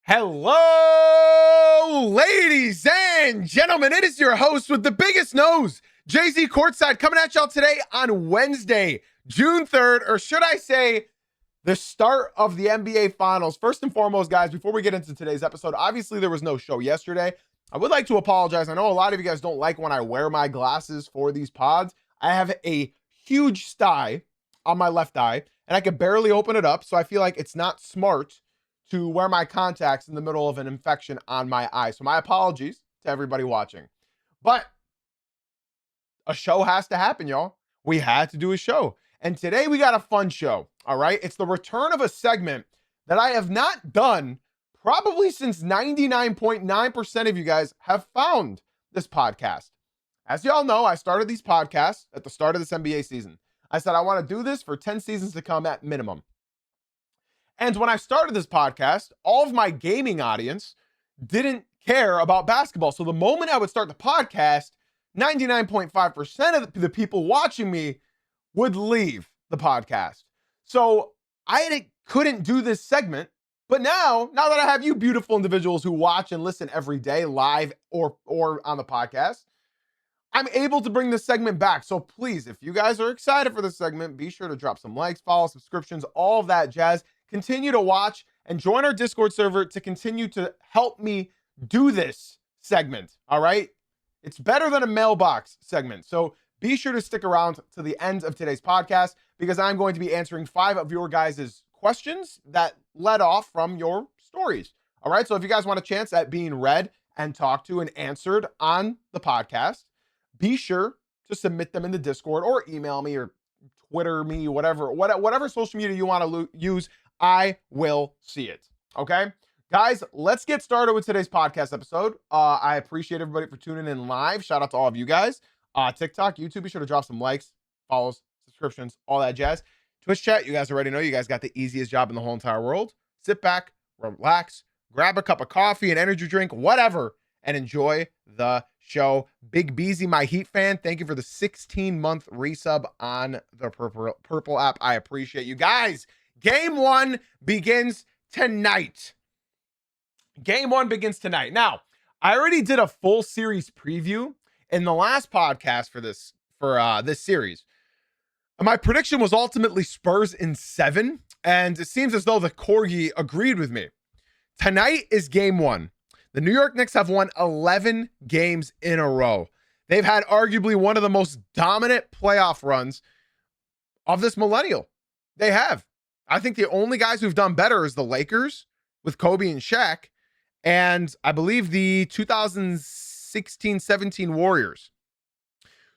Hello, ladies and gentlemen. It is your host with the biggest nose, Jay-Z Courtside, coming at y'all today on Wednesday, June 3rd, or should I say the start of the NBA Finals. First and foremost, guys, before we get into today's episode, obviously there was no show yesterday. I would like to apologize. I know a lot of you guys don't like when I wear my glasses for these pods. I have a huge sty on my left eye, and I can barely open it up, so I feel like it's not smart to wear my contacts in the middle of an infection on my eye. So my apologies to everybody watching. But a show has to happen, y'all. We had to do a show. And today we got a fun show, all right? It's the return of a segment that I have not done probably since 99.9% of you guys have found this podcast. As y'all know, I started these podcasts at the start of this NBA season. I said I want to do this for 10 seasons to come at minimum. And when I started this podcast, all of my gaming audience didn't care about basketball. So the moment I would start the podcast, 99.5% of the people watching me would leave the podcast. So I couldn't do this segment. But now that I have you beautiful individuals who watch and listen every day, live or on the podcast, I'm able to bring this segment back. So please, if you guys are excited for this segment, be sure to drop some likes, follow, subscriptions, all of that jazz. Continue to watch and join our Discord server to continue to help me do this segment, all right? It's better than a mailbox segment. So be sure to stick around to the end of today's podcast because I'm going to be answering 5 of your guys' questions that led off from your stories, all right? So if you guys want a chance at being read and talked to and answered on the podcast, be sure to submit them in the Discord or email me or Twitter me, whatever social media you want to use. I will see it. Okay, guys, let's get started with today's podcast episode. I appreciate everybody for tuning in live. Shout out to all of you guys. TikTok, YouTube, be sure to drop some likes, follows, subscriptions, all that jazz. Twitch chat, you guys already know you guys got the easiest job in the whole entire world. Sit back, relax, grab a cup of coffee, an energy drink, whatever, and enjoy the show. Big Beezy, my Heat fan, thank you for the 16-month resub on the Purple app. I appreciate you guys. Game 1 begins tonight. Game 1 begins tonight. Now, I already did a full series preview in the last podcast for this series. My prediction was ultimately Spurs in 7, and it seems as though the Corgi agreed with me. Tonight is game 1. The New York Knicks have won 11 games in a row. They've had arguably one of the most dominant playoff runs of this millennial. They have. I think the only guys who've done better is the Lakers with Kobe and Shaq, and I believe the 2016-17 Warriors.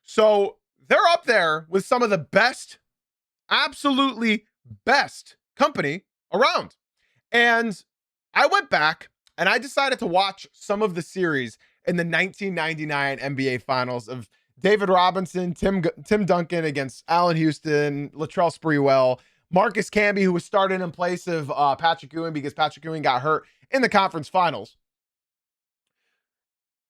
So they're up there with some of the best, absolutely best company around. And I went back and I decided to watch some of the series in the 1999 NBA Finals of David Robinson, Tim Duncan against Allen Houston, Latrell Sprewell, Marcus Camby, who was starting in place of Patrick Ewing because Patrick Ewing got hurt in the conference finals.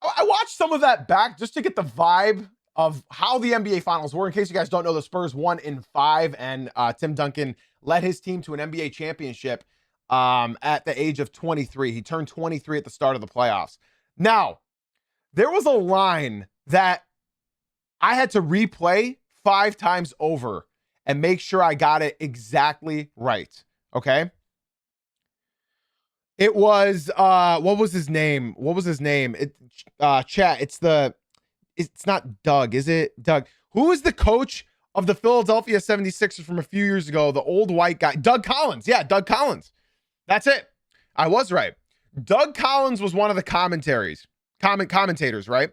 I watched some of that back just to get the vibe of how the NBA Finals were. In case you guys don't know, the Spurs won in 5, and Tim Duncan led his team to an NBA championship at the age of 23. He turned 23 at the start of the playoffs. Now, there was a line that I had to replay 5 times over and make sure I got it exactly right. Okay. It was, what was his name? Chat. It's not Doug, is it? Doug. Who was the coach of the Philadelphia 76ers from a few years ago? The old white guy, Doug Collins. Yeah, Doug Collins. That's it. I was right. Doug Collins was one of the commentators, right?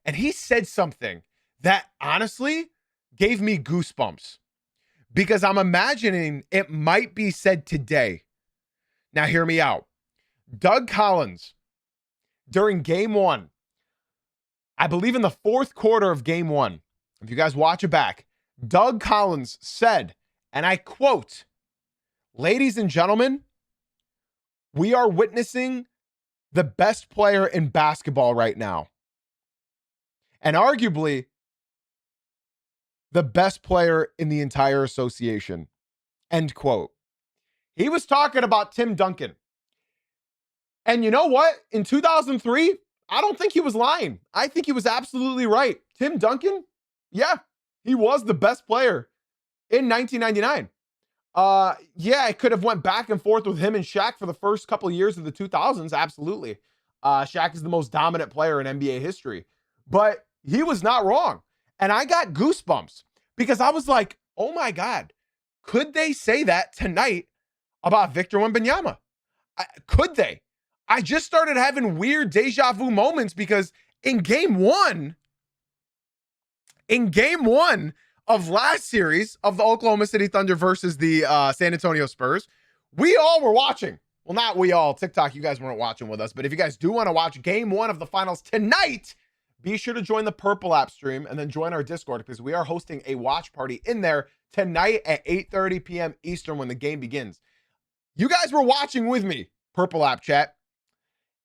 And he said something that honestly gave me goosebumps because I'm imagining it might be said today. Now, hear me out. Doug Collins, during game 1, I believe in the 4th quarter of game 1, if you guys watch it back, Doug Collins said, and I quote, "Ladies and gentlemen, we are witnessing the best player in basketball right now. And arguably the best player in the entire association." End quote. He was talking about Tim Duncan. And you know what? In 2003, I don't think he was lying. I think he was absolutely right. Tim Duncan, yeah, he was the best player in 1999. Yeah, it could have went back and forth with him and Shaq for the first couple of years of the 2000s. Absolutely. Shaq is the most dominant player in NBA history, but he was not wrong. And I got goosebumps because I was like, oh my God, could they say that tonight about Victor Wembanyama? Could they? I just started having weird deja vu moments because in game one of last series of the Oklahoma City Thunder versus the San Antonio Spurs, we all were watching. Well, not we all. TikTok, you guys weren't watching with us. But if you guys do want to watch game one of the finals tonight, be sure to join the Purple App stream and then join our Discord because we are hosting a watch party in there tonight at 8:30 p.m. Eastern when the game begins. You guys were watching with me, Purple App chat,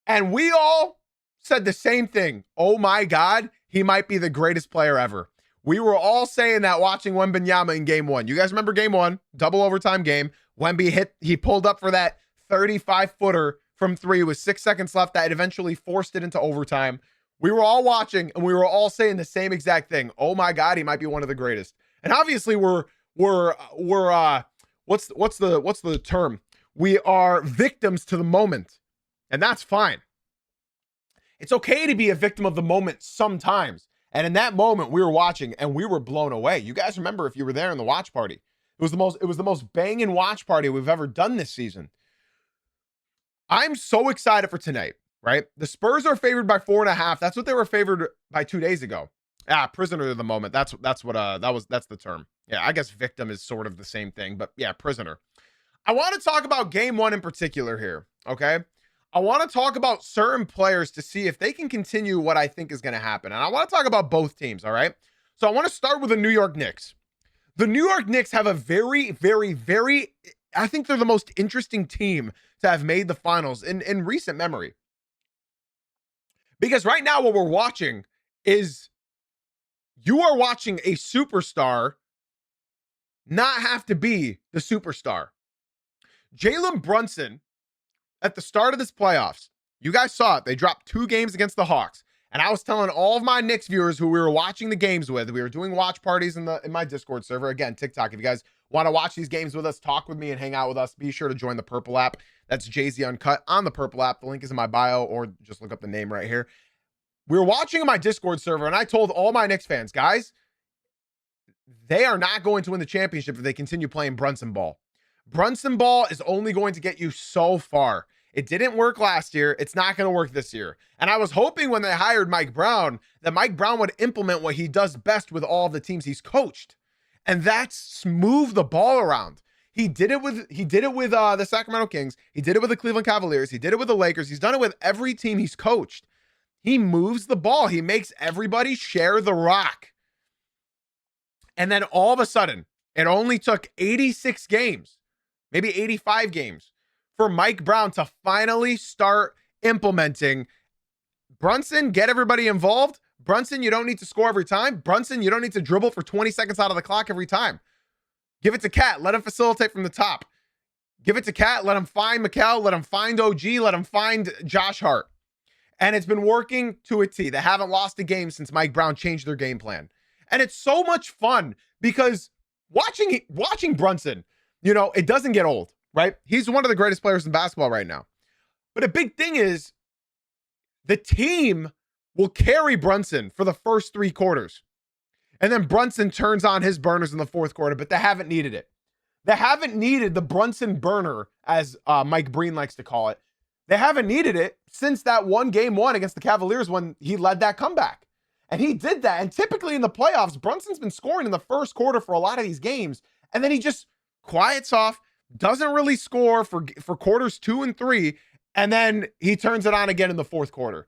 and we all said the same thing. Oh my God, he might be the greatest player ever. We were all saying that watching Wembanyama in game one. You guys remember game one, double overtime game. Wemby he pulled up for that 35-footer from three with 6 seconds left that eventually forced it into overtime. We were all watching and we were all saying the same exact thing. Oh my God, he might be one of the greatest. And obviously we're what's the term? We are victims to the moment. And that's fine. It's okay to be a victim of the moment sometimes. And in that moment, we were watching and we were blown away. You guys remember if you were there in the watch party. It was the most banging watch party we've ever done this season. I'm so excited for tonight, right? The Spurs are favored by 4.5. That's what they were favored by 2 days ago. Prisoner of the moment. That's the term. Yeah, I guess victim is sort of the same thing, but yeah, prisoner. I want to talk about game one in particular here, okay? I want to talk about certain players to see if they can continue what I think is going to happen. And I want to talk about both teams, all right? So I want to start with the New York Knicks. The New York Knicks have a very, very, very, I think they're the most interesting team to have made the finals in recent memory. Because right now what we're watching is you are watching a superstar not have to be the superstar. Jalen Brunson, at the start of this playoffs, you guys saw it. They dropped 2 games against the Hawks. And I was telling all of my Knicks viewers who we were watching the games with, we were doing watch parties in my Discord server. Again, TikTok, if you guys want to watch these games with us, talk with me and hang out with us, be sure to join the Purple app. That's Jay-Z Uncut on the Purple app. The link is in my bio or just look up the name right here. We were watching in my Discord server and I told all my Knicks fans, guys, they are not going to win the championship if they continue playing Brunson ball. Brunson ball is only going to get you so far. It didn't work last year. It's not going to work this year. And I was hoping when they hired Mike Brown that Mike Brown would implement what he does best with all of the teams he's coached. And that's move the ball around. He did it with the Sacramento Kings. He did it with the Cleveland Cavaliers. He did it with the Lakers. He's done it with every team he's coached. He moves the ball. He makes everybody share the rock. And then all of a sudden, it only took 86 games, maybe 85 games, for Mike Brown to finally start implementing Brunson, get everybody involved. Brunson, you don't need to score every time. Brunson, you don't need to dribble for 20 seconds out of the clock every time. Give it to Cat. Let him facilitate from the top. Give it to Cat. Let him find Mikal. Let him find OG. Let him find Josh Hart. And it's been working to a T. They haven't lost a game since Mike Brown changed their game plan. And it's so much fun because watching Brunson, it doesn't get old, right? He's one of the greatest players in basketball right now. But a big thing is the team will carry Brunson for the first 3 quarters. And then Brunson turns on his burners in the 4th quarter, but they haven't needed it. They haven't needed the Brunson burner, as Mike Breen likes to call it. They haven't needed it since that game one against the Cavaliers when he led that comeback. And he did that. And typically in the playoffs, Brunson's been scoring in the 1st quarter for a lot of these games. And then he just quiets off, doesn't really score for quarters 2 and 3. And then he turns it on again in the 4th quarter.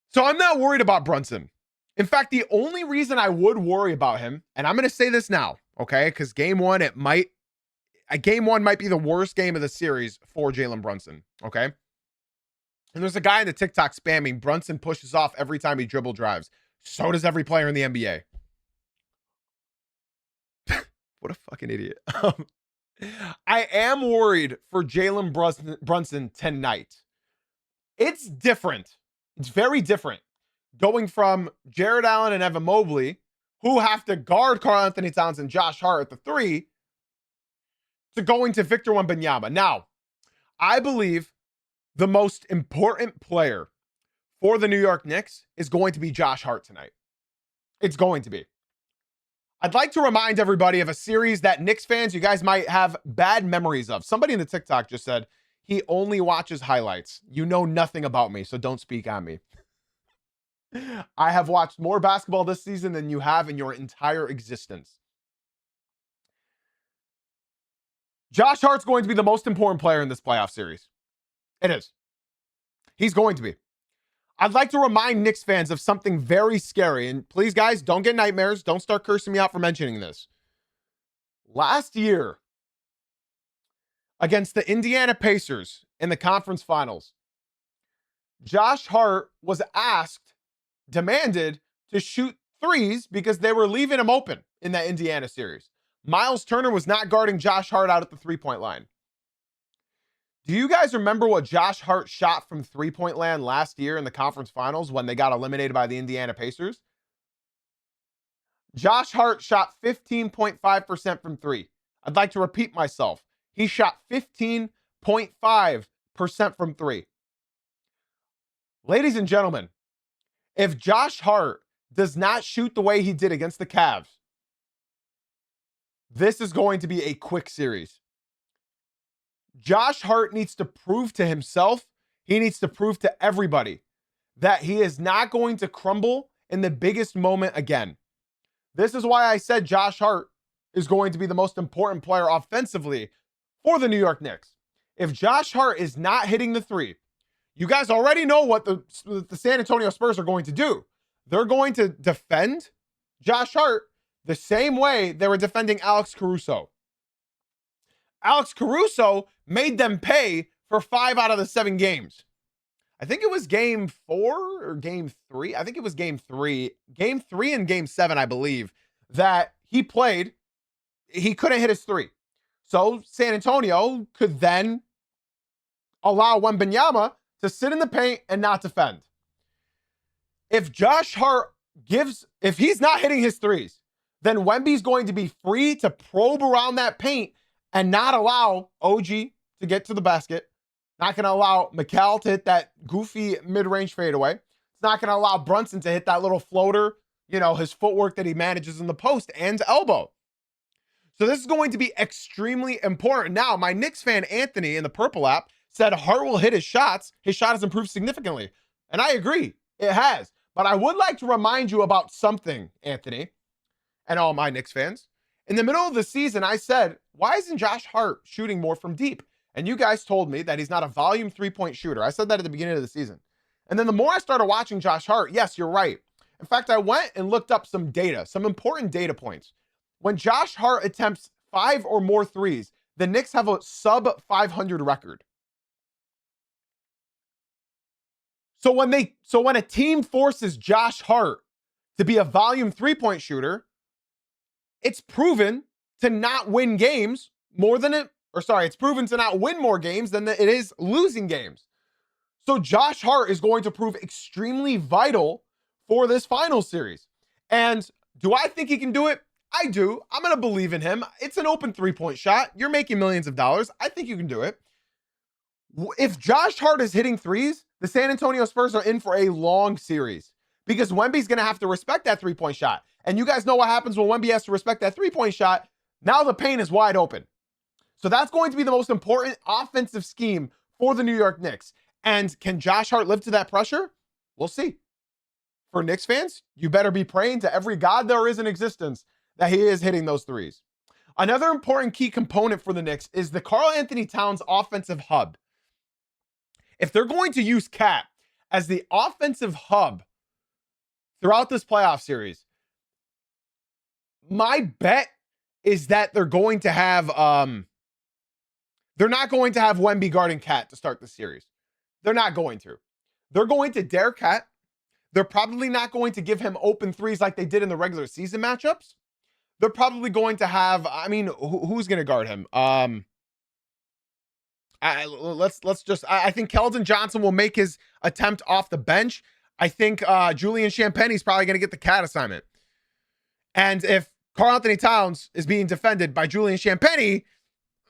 So I'm not worried about Brunson. In fact, the only reason I would worry about him, and I'm going to say this now, okay? Because game one might be the worst game of the series for Jalen Brunson, okay? And there's a guy in the TikTok spamming, Brunson pushes off every time he dribble drives. So does every player in the NBA. What a fucking idiot. I am worried for Jalen Brunson tonight It's different. It's very different. Going from Jared Allen and Evan Mobley, who have to guard Karl Anthony Towns and Josh Hart at the 3, to going to Victor Wembanyama. Now, I believe the most important player for the New York Knicks is going to be Josh Hart tonight. It's going to be. I'd like to remind everybody of a series that Knicks fans, you guys might have bad memories of. Somebody in the TikTok just said, he only watches highlights. You know nothing about me, so don't speak on me. I have watched more basketball this season than you have in your entire existence. Josh Hart's going to be the most important player in this playoff series. It is. He's going to be. I'd like to remind Knicks fans of something very scary. And please, guys, don't get nightmares. Don't start cursing me out for mentioning this. Last year, against the Indiana Pacers in the conference finals, Josh Hart was demanded to shoot threes because they were leaving him open in that Indiana series. Miles Turner was not guarding Josh Hart out at the three-point line. Do you guys remember what Josh Hart shot from three-point land last year in the conference finals when they got eliminated by the Indiana Pacers? Josh Hart shot 15.5% from three. I'd like to repeat myself. He shot 15.5% from three. Ladies and gentlemen, if Josh Hart does not shoot the way he did against the Cavs, this is going to be a quick series. Josh Hart needs to prove to himself, he needs to prove to everybody that he is not going to crumble in the biggest moment again. This is why I said Josh Hart is going to be the most important player offensively for the New York Knicks. If Josh Hart is not hitting the three, you guys already know what the San Antonio Spurs are going to do. They're going to defend Josh Hart the same way they were defending Alex Caruso. Alex Caruso made them pay for 5 out of the 7 games. I think it was game 4 or game 3. I think it was game 3. Game 3 and game 7, I believe, that he played. He couldn't hit his 3. So San Antonio could then allow Wembanyama to sit in the paint and not defend. If Josh Hart if he's not hitting his threes, then Wemby's going to be free to probe around that paint and not allow OG to get to the basket. Not going to allow Mikal to hit that goofy mid-range fadeaway. It's not going to allow Brunson to hit that little floater, his footwork that he manages in the post and elbow. So this is going to be extremely important. Now, my Knicks fan, Anthony, in the Purple app, said Hart will hit his shots. His shot has improved significantly. And I agree. It has. But I would like to remind you about something, Anthony, and all my Knicks fans. In the middle of the season, I said, why isn't Josh Hart shooting more from deep? And you guys told me that he's not a volume three-point shooter. I said that at the beginning of the season. And then the more I started watching Josh Hart, yes, you're right. In fact, I went and looked up some data, some important data points. When Josh Hart attempts 5 or more threes, the Knicks have a sub 500 record. So when a team forces Josh Hart to be a volume three-point shooter, it's proven to not win games it's proven to not win more games than it is losing games. So Josh Hart is going to prove extremely vital for this final series. And do I think he can do it? I do. I'm going to believe in him. It's an open three-point shot. You're making millions of dollars. I think you can do it. If Josh Hart is hitting threes, the San Antonio Spurs are in for a long series because Wemby's going to have to respect that three-point shot. And you guys know what happens when Wemby has to respect that three-point shot. Now the paint is wide open. So that's going to be the most important offensive scheme for the New York Knicks. And can Josh Hart live to that pressure? We'll see. For Knicks fans, you better be praying to every god there is in existence that he is hitting those threes. Another important key component for the Knicks is the Karl Anthony Towns offensive hub. If they're going to use Cat as the offensive hub throughout this playoff series, my bet is that they're going to have they're not going to have Wemby guarding Cat to start the series. They're not going to. They're going to dare Cat. They're probably not going to give him open threes like they did in the regular season matchups. They're probably going to have, who's going to guard him? I I think Keldon Johnson will make his attempt off the bench. I think Julian Champagnie's probably going to get the cat assignment. And if Karl-Anthony Towns is being defended by Julian Champagnie,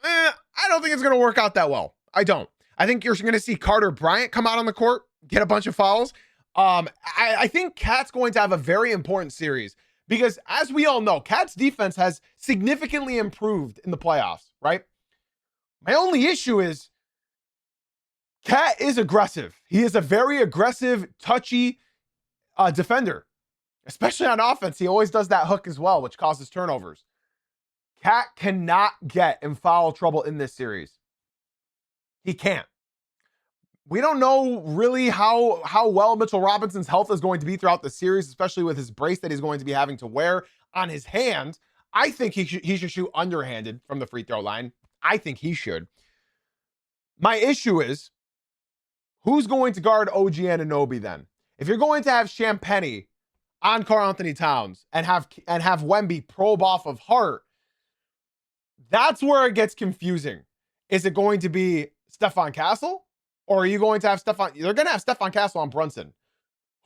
I don't think it's going to work out that well. I don't. I think you're going to see Carter Bryant come out on the court, get a bunch of fouls. I think Cat's going to have a very important series because, as we all know, Cat's defense has significantly improved in the playoffs, right? My only issue is Cat is aggressive. He is a very aggressive, touchy defender, especially on offense. He always does that hook as well, which causes turnovers. Cat cannot get in foul trouble in this series. He can't. We don't know really how well Mitchell Robinson's health is going to be throughout the series, especially with his brace that he's going to be having to wear on his hand. I think he should shoot underhanded from the free throw line. I think he should. My issue is, who's going to guard OG Anunoby then? If you're going to have Champagnie on Karl-Anthony Towns and have Wemby probe off of Hart, that's where it gets confusing. Is it going to be Stephon Castle? Or are you going to have They're going to have Stephon Castle on Brunson.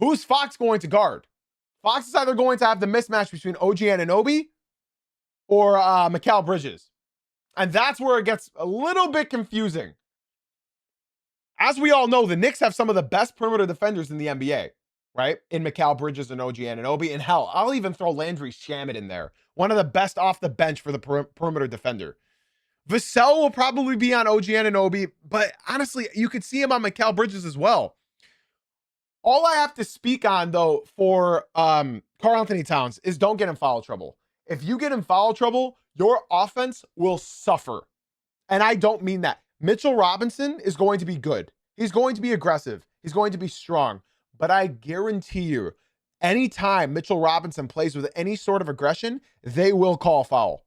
Who's Fox going to guard? Fox is either going to have the mismatch between OG Anunoby or Mikal Bridges. And that's where it gets a little bit confusing. As we all know, the Knicks have some of the best perimeter defenders in the NBA, right? In Mikal Bridges and OG Anunoby. And hell, I'll even throw Landry Shamet in there. One of the best off the bench for the perimeter defender. Vassell will probably be on OG Anunoby, but honestly, you could see him on Mikal Bridges as well. All I have to speak on, though, for Karl-Anthony Towns is don't get in foul trouble. If you get in foul trouble, your offense will suffer. And I don't mean that. Mitchell Robinson is going to be good. He's going to be aggressive. He's going to be strong. But I guarantee you, anytime Mitchell Robinson plays with any sort of aggression, they will call foul.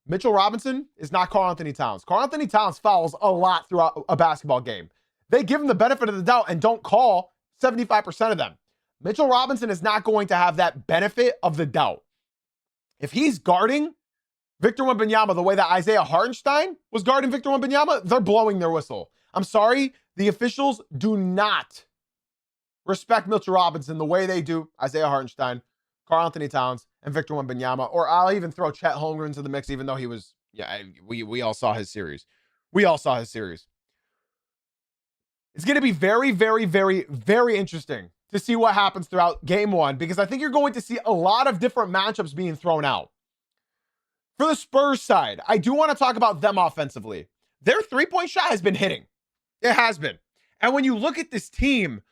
Mitchell Robinson is not Karl-Anthony Towns. Karl-Anthony Towns fouls a lot throughout a basketball game. They give him the benefit of the doubt and don't call 75% of them. Mitchell Robinson is not going to have that benefit of the doubt. If he's guarding Victor Wembanyama the way that Isaiah Hartenstein was guarding Victor Wembanyama, they're blowing their whistle. I'm sorry, the officials do not respect Mitchell Robinson the way they do Isaiah Hartenstein, Karl-Anthony Towns, and Victor Wembanyama. Or I'll even throw Chet Holmgren into the mix, even though he was, we all saw his series. It's going to be very, very, very, very interesting to see what happens throughout game one, because I think you're going to see a lot of different matchups being thrown out. For the Spurs side, I do want to talk about them offensively. Their three-point shot has been hitting. It has been. And when you look at this team,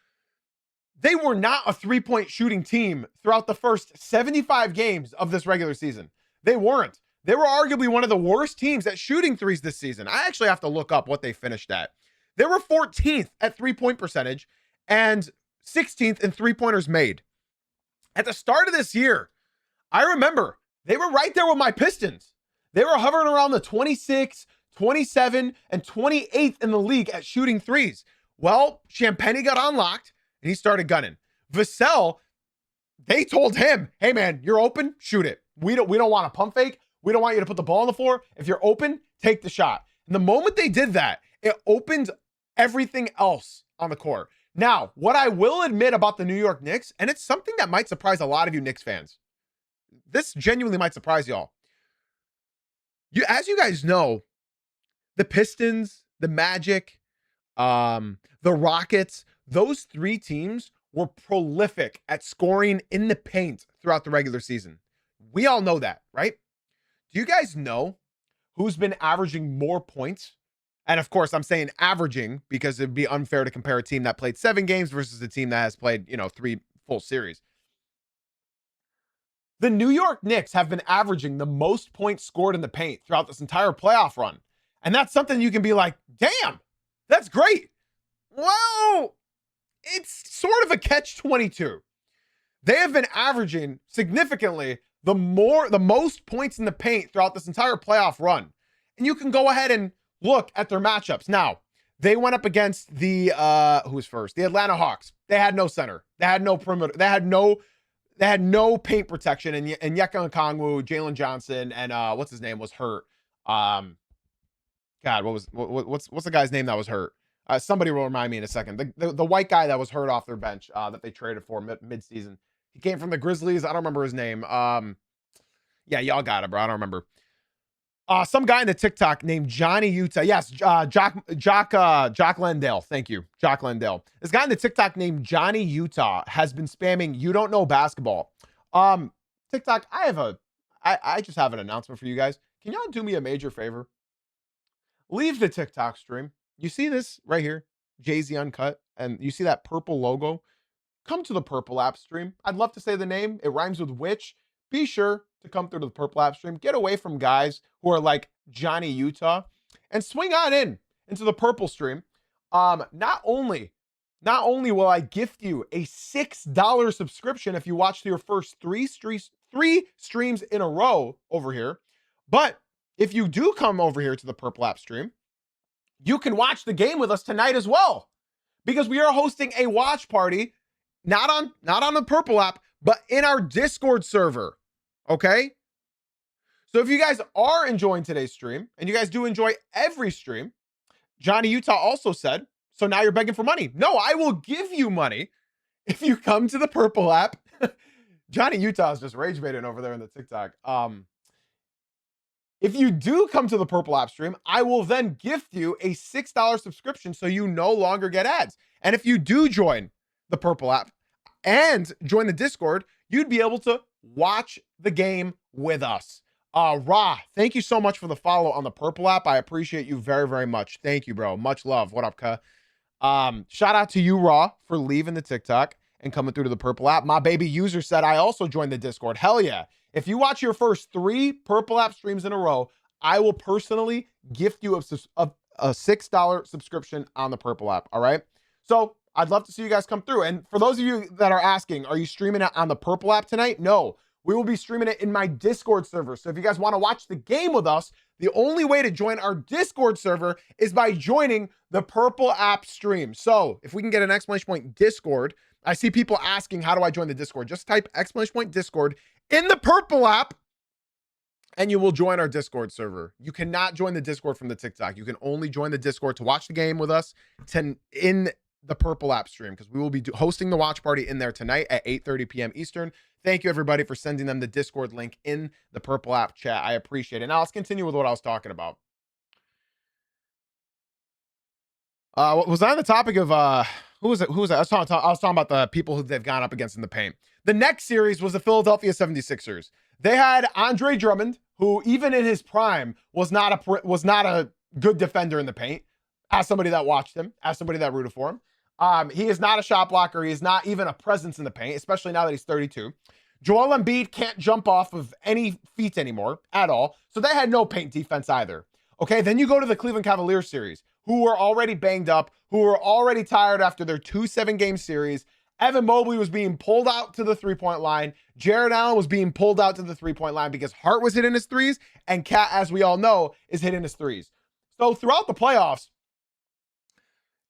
they were not a three-point shooting team throughout the first 75 games of this regular season. They weren't. They were arguably one of the worst teams at shooting threes this season. I actually have to look up what they finished at. They were 14th at three-point percentage and 16th in three-pointers made. At the start of this year, I remember they were right there with my Pistons. They were hovering around the 26, 27, and 28th in the league at shooting threes. Well, Champagnie got unlocked, and he started gunning. Vassell, they told him, hey, man, you're open, shoot it. We don't want a pump fake. We don't want you to put the ball on the floor. If you're open, take the shot. And the moment they did that, it opened everything else on the court. Now, what I will admit about the New York Knicks, and it's something that might surprise a lot of you Knicks fans. This genuinely might surprise y'all. As you guys know, the Pistons, the Magic, the Rockets, those three teams were prolific at scoring in the paint throughout the regular season. We all know that, right? Do you guys know who's been averaging more points? And of course, I'm saying averaging because it'd be unfair to compare a team that played 7 games versus a team that has played, 3 full series. The New York Knicks have been averaging the most points scored in the paint throughout this entire playoff run. And that's something you can be like, damn, that's great. Well, it's sort of a catch-22. They have been averaging significantly the most points in the paint throughout this entire playoff run. And you can go ahead and look at their matchups. Now, they went up against the, who was first? The Atlanta Hawks. They had no center. They had no perimeter. They had no paint protection. And Onyeka Okongwu, Jalen Johnson, and what's his name was hurt. God, what's the guy's name that was hurt? Somebody will remind me in a second. The white guy that was hurt off their bench that they traded for mid-season. He came from the Grizzlies. I don't remember his name. Yeah, y'all got it, bro. I don't remember. Some guy in the TikTok named Johnny Utah. Yes, Jock Landale. Thank you, Jock Landale. This guy in the TikTok named Johnny Utah has been spamming "You don't know basketball." TikTok, I just have an announcement for you guys. Can y'all do me a major favor? Leave the TikTok stream. You see this right here, Jay-Z Uncut, and you see that purple logo? Come to the Purple App stream. I'd love to say the name. It rhymes with witch. Be sure to come through to the Purple App stream. Get away from guys who are like Johnny Utah and swing on into the Purple stream. Not only will I gift you a $6 subscription if you watch your first three streams in a row over here, but if you do come over here to the Purple App stream, you can watch the game with us tonight as well, because we are hosting a watch party, not on the Purple App, but in our Discord server. Okay? So if you guys are enjoying today's stream, and you guys do enjoy every stream, Johnny Utah also said, so now you're begging for money. No, I will give you money if you come to the Purple App. Johnny Utah is just rage baiting over there in the TikTok. If you do come to the Purple App stream, I will then gift you a $6 subscription so you no longer get ads. And if you do join the Purple App and join the Discord, you'd be able to watch the game with us. Ra, thank you so much for the follow on the Purple App. I appreciate you very, very much. Thank you, bro. Much love. What up, cuh? Shout out to you, Ra, for leaving the TikTok and coming through to the Purple App. My baby user said I also joined the Discord. Hell yeah. If you watch your first 3 Purple App streams in a row, I will personally gift you a $6 subscription on the Purple App. All right. So I'd love to see you guys come through. And for those of you that are asking, are you streaming it on the Purple App tonight? No, we will be streaming it in my Discord server. So if you guys want to watch the game with us, the only way to join our Discord server is by joining the Purple App stream. So if we can get an exclamation point Discord, I see people asking, how do I join the Discord? Just type exclamation point Discord in the Purple App, and you will join our Discord server. You cannot join the Discord from the TikTok. You can only join the Discord to watch the game with us in the Purple App stream, because we will be hosting the watch party in there tonight at 8:30 p.m. Eastern. Thank you, everybody, for sending them the Discord link in the Purple App chat. I appreciate it. Now, let's continue with what I was talking about. Was I on the topic of who was it? I was talking about the people who they've gone up against in the paint. The next series was the Philadelphia 76ers. They had Andre Drummond, who even in his prime was not a good defender in the paint. As somebody that watched him, as somebody that rooted for him, he is not a shot blocker. He is not even a presence in the paint, especially now that he's 32. Joel Embiid can't jump off of any feet anymore at all, so they had no paint defense either. Okay, then you go to the Cleveland Cavaliers series, who were already banged up, who were already tired after their 2 7-game series. Evan Mobley was being pulled out to the three-point line. Jared Allen was being pulled out to the three-point line because Hart was hitting his threes, and Cat, as we all know, is hitting his threes. So throughout the playoffs,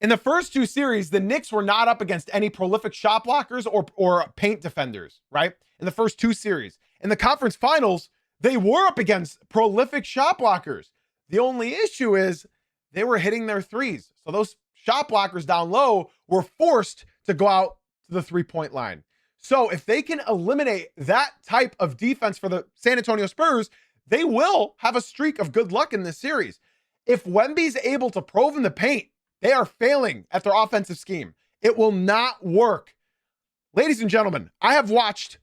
in the first 2 series, the Knicks were not up against any prolific shot blockers or paint defenders, right? In the first 2 series. In the conference finals, they were up against prolific shot blockers. The only issue is they were hitting their threes. So those shot blockers down low were forced to go out to the three-point line. So if they can eliminate that type of defense for the San Antonio Spurs, they will have a streak of good luck in this series. If Wemby's able to probe in the paint, they are failing at their offensive scheme. It will not work. Ladies and gentlemen, I have watched,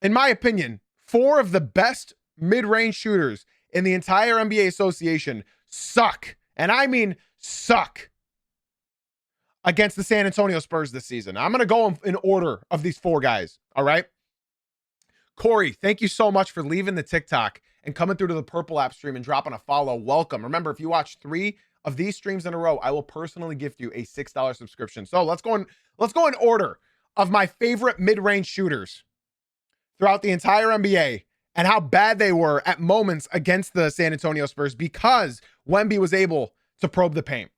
in my opinion, 4 of the best mid-range shooters in the entire NBA association suck. And I mean suck against the San Antonio Spurs this season. I'm going to go in order of these 4 guys. All right. Corey, thank you so much for leaving the TikTok and coming through to the Purple App stream and dropping a follow. Welcome. Remember, if you watch 3 of these streams in a row, I will personally gift you a $6 subscription. So let's go in order of my favorite mid-range shooters throughout the entire NBA and how bad they were at moments against the San Antonio Spurs because Wemby was able to probe the paint.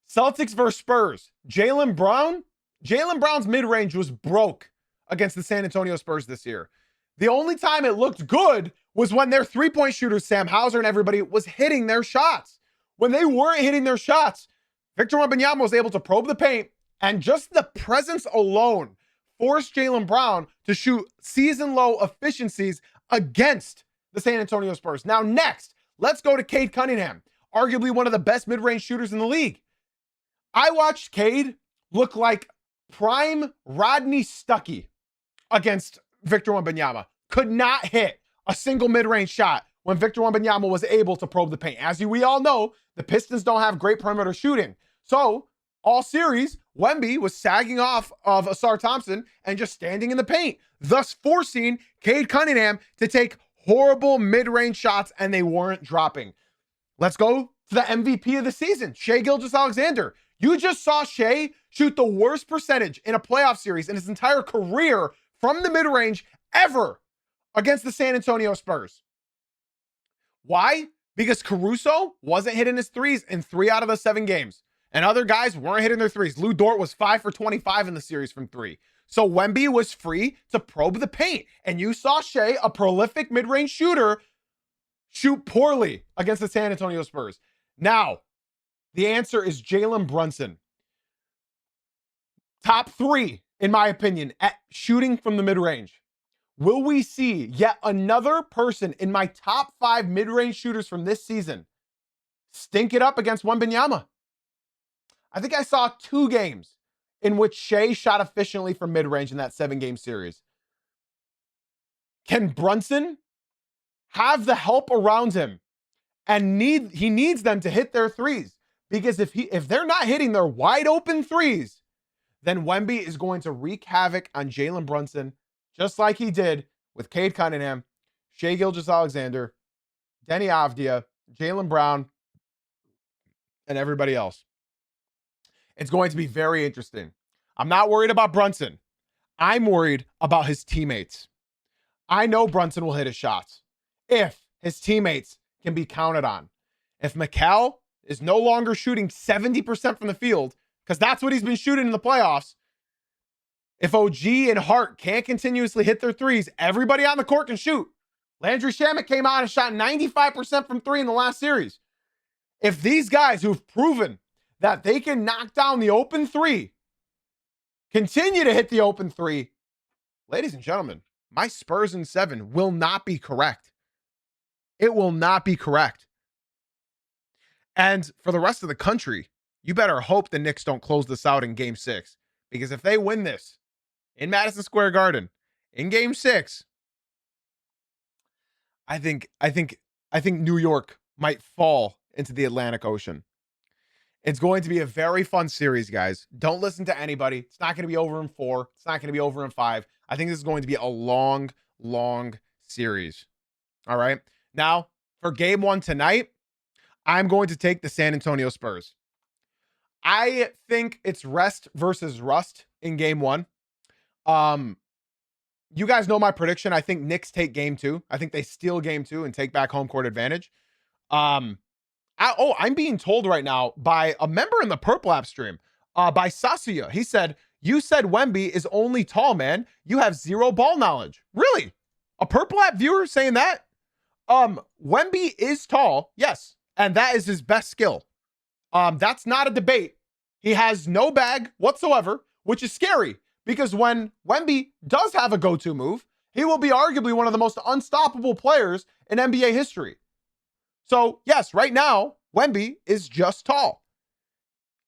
Celtics versus Spurs. Jaylen Brown's mid-range was broke against the San Antonio Spurs this year. The only time it looked good was when their three-point shooters, Sam Hauser and everybody, was hitting their shots. When they weren't hitting their shots, Victor Wembanyama was able to probe the paint, and just the presence alone forced Jaylen Brown to shoot season-low efficiencies against the San Antonio Spurs. Now, next, let's go to Cade Cunningham, arguably one of the best mid-range shooters in the league. I watched Cade look like prime Rodney Stuckey against Victor Wembanyama. Could not hit a single mid-range shot when Victor Wembanyama was able to probe the paint. As we all know, the Pistons don't have great perimeter shooting. So, all series, Wemby was sagging off of Asar Thompson and just standing in the paint, thus forcing Cade Cunningham to take horrible mid-range shots, and they weren't dropping. Let's go to the MVP of the season, Shai Gilgeous-Alexander. You just saw Shai shoot the worst percentage in a playoff series in his entire career from the mid-range ever against the San Antonio Spurs. Why? Because Caruso wasn't hitting his threes in 3 out of the 7 games. And other guys weren't hitting their threes. Lou Dort was 5 for 25 in the series from 3. So Wemby was free to probe the paint. And you saw Shai, a prolific mid-range shooter, shoot poorly against the San Antonio Spurs. Now, the answer is Jalen Brunson. Top 3, in my opinion, at shooting from the mid-range. Will we see yet another person in my top 5 mid-range shooters from this season stink it up against Wembanyama? I think I saw 2 games in which Shai shot efficiently from mid-range in that 7-game series. Can Brunson have the help around him? And he needs them to hit their threes. Because if they're not hitting their wide open threes, then Wemby is going to wreak havoc on Jalen Brunson, just like he did with Cade Cunningham, Shai Gilgeous-Alexander, Denny Avdia, Jaylen Brown, and everybody else. It's going to be very interesting. I'm not worried about Brunson. I'm worried about his teammates. I know Brunson will hit his shots if his teammates can be counted on. If Mikal is no longer shooting 70% from the field, because that's what he's been shooting in the playoffs, if OG and Hart can't continuously hit their threes, everybody on the court can shoot. Landry Shamet came out and shot 95% from 3 in the last series. If these guys who've proven that they can knock down the open 3 continue to hit the open 3, ladies and gentlemen, my Spurs in 7 will not be correct. It will not be correct. And for the rest of the country, you better hope the Knicks don't close this out in Game 6. Because if they win this in Madison Square Garden in Game 6, I think New York might fall into the Atlantic Ocean. It's going to be a very fun series, guys. Don't listen to anybody. It's not going to be over in 4. It's not going to be over in 5. I think this is going to be a long, long series. All right. Now, for Game 1 tonight, I'm going to take the San Antonio Spurs. I think it's rest versus rust in Game 1. You guys know my prediction. I think Knicks take Game 2. I think they steal Game 2 and take back home court advantage. I'm being told right now by a member in the Purple App stream, by Sasuya. He said, "You said Wemby is only tall, man. You have zero ball knowledge." Really? A Purple App viewer saying that? Wemby is tall, yes, and that is his best skill. That's not a debate. He has no bag whatsoever, which is scary because when Wemby does have a go-to move, he will be arguably one of the most unstoppable players in NBA history. So, yes, right now, Wemby is just tall.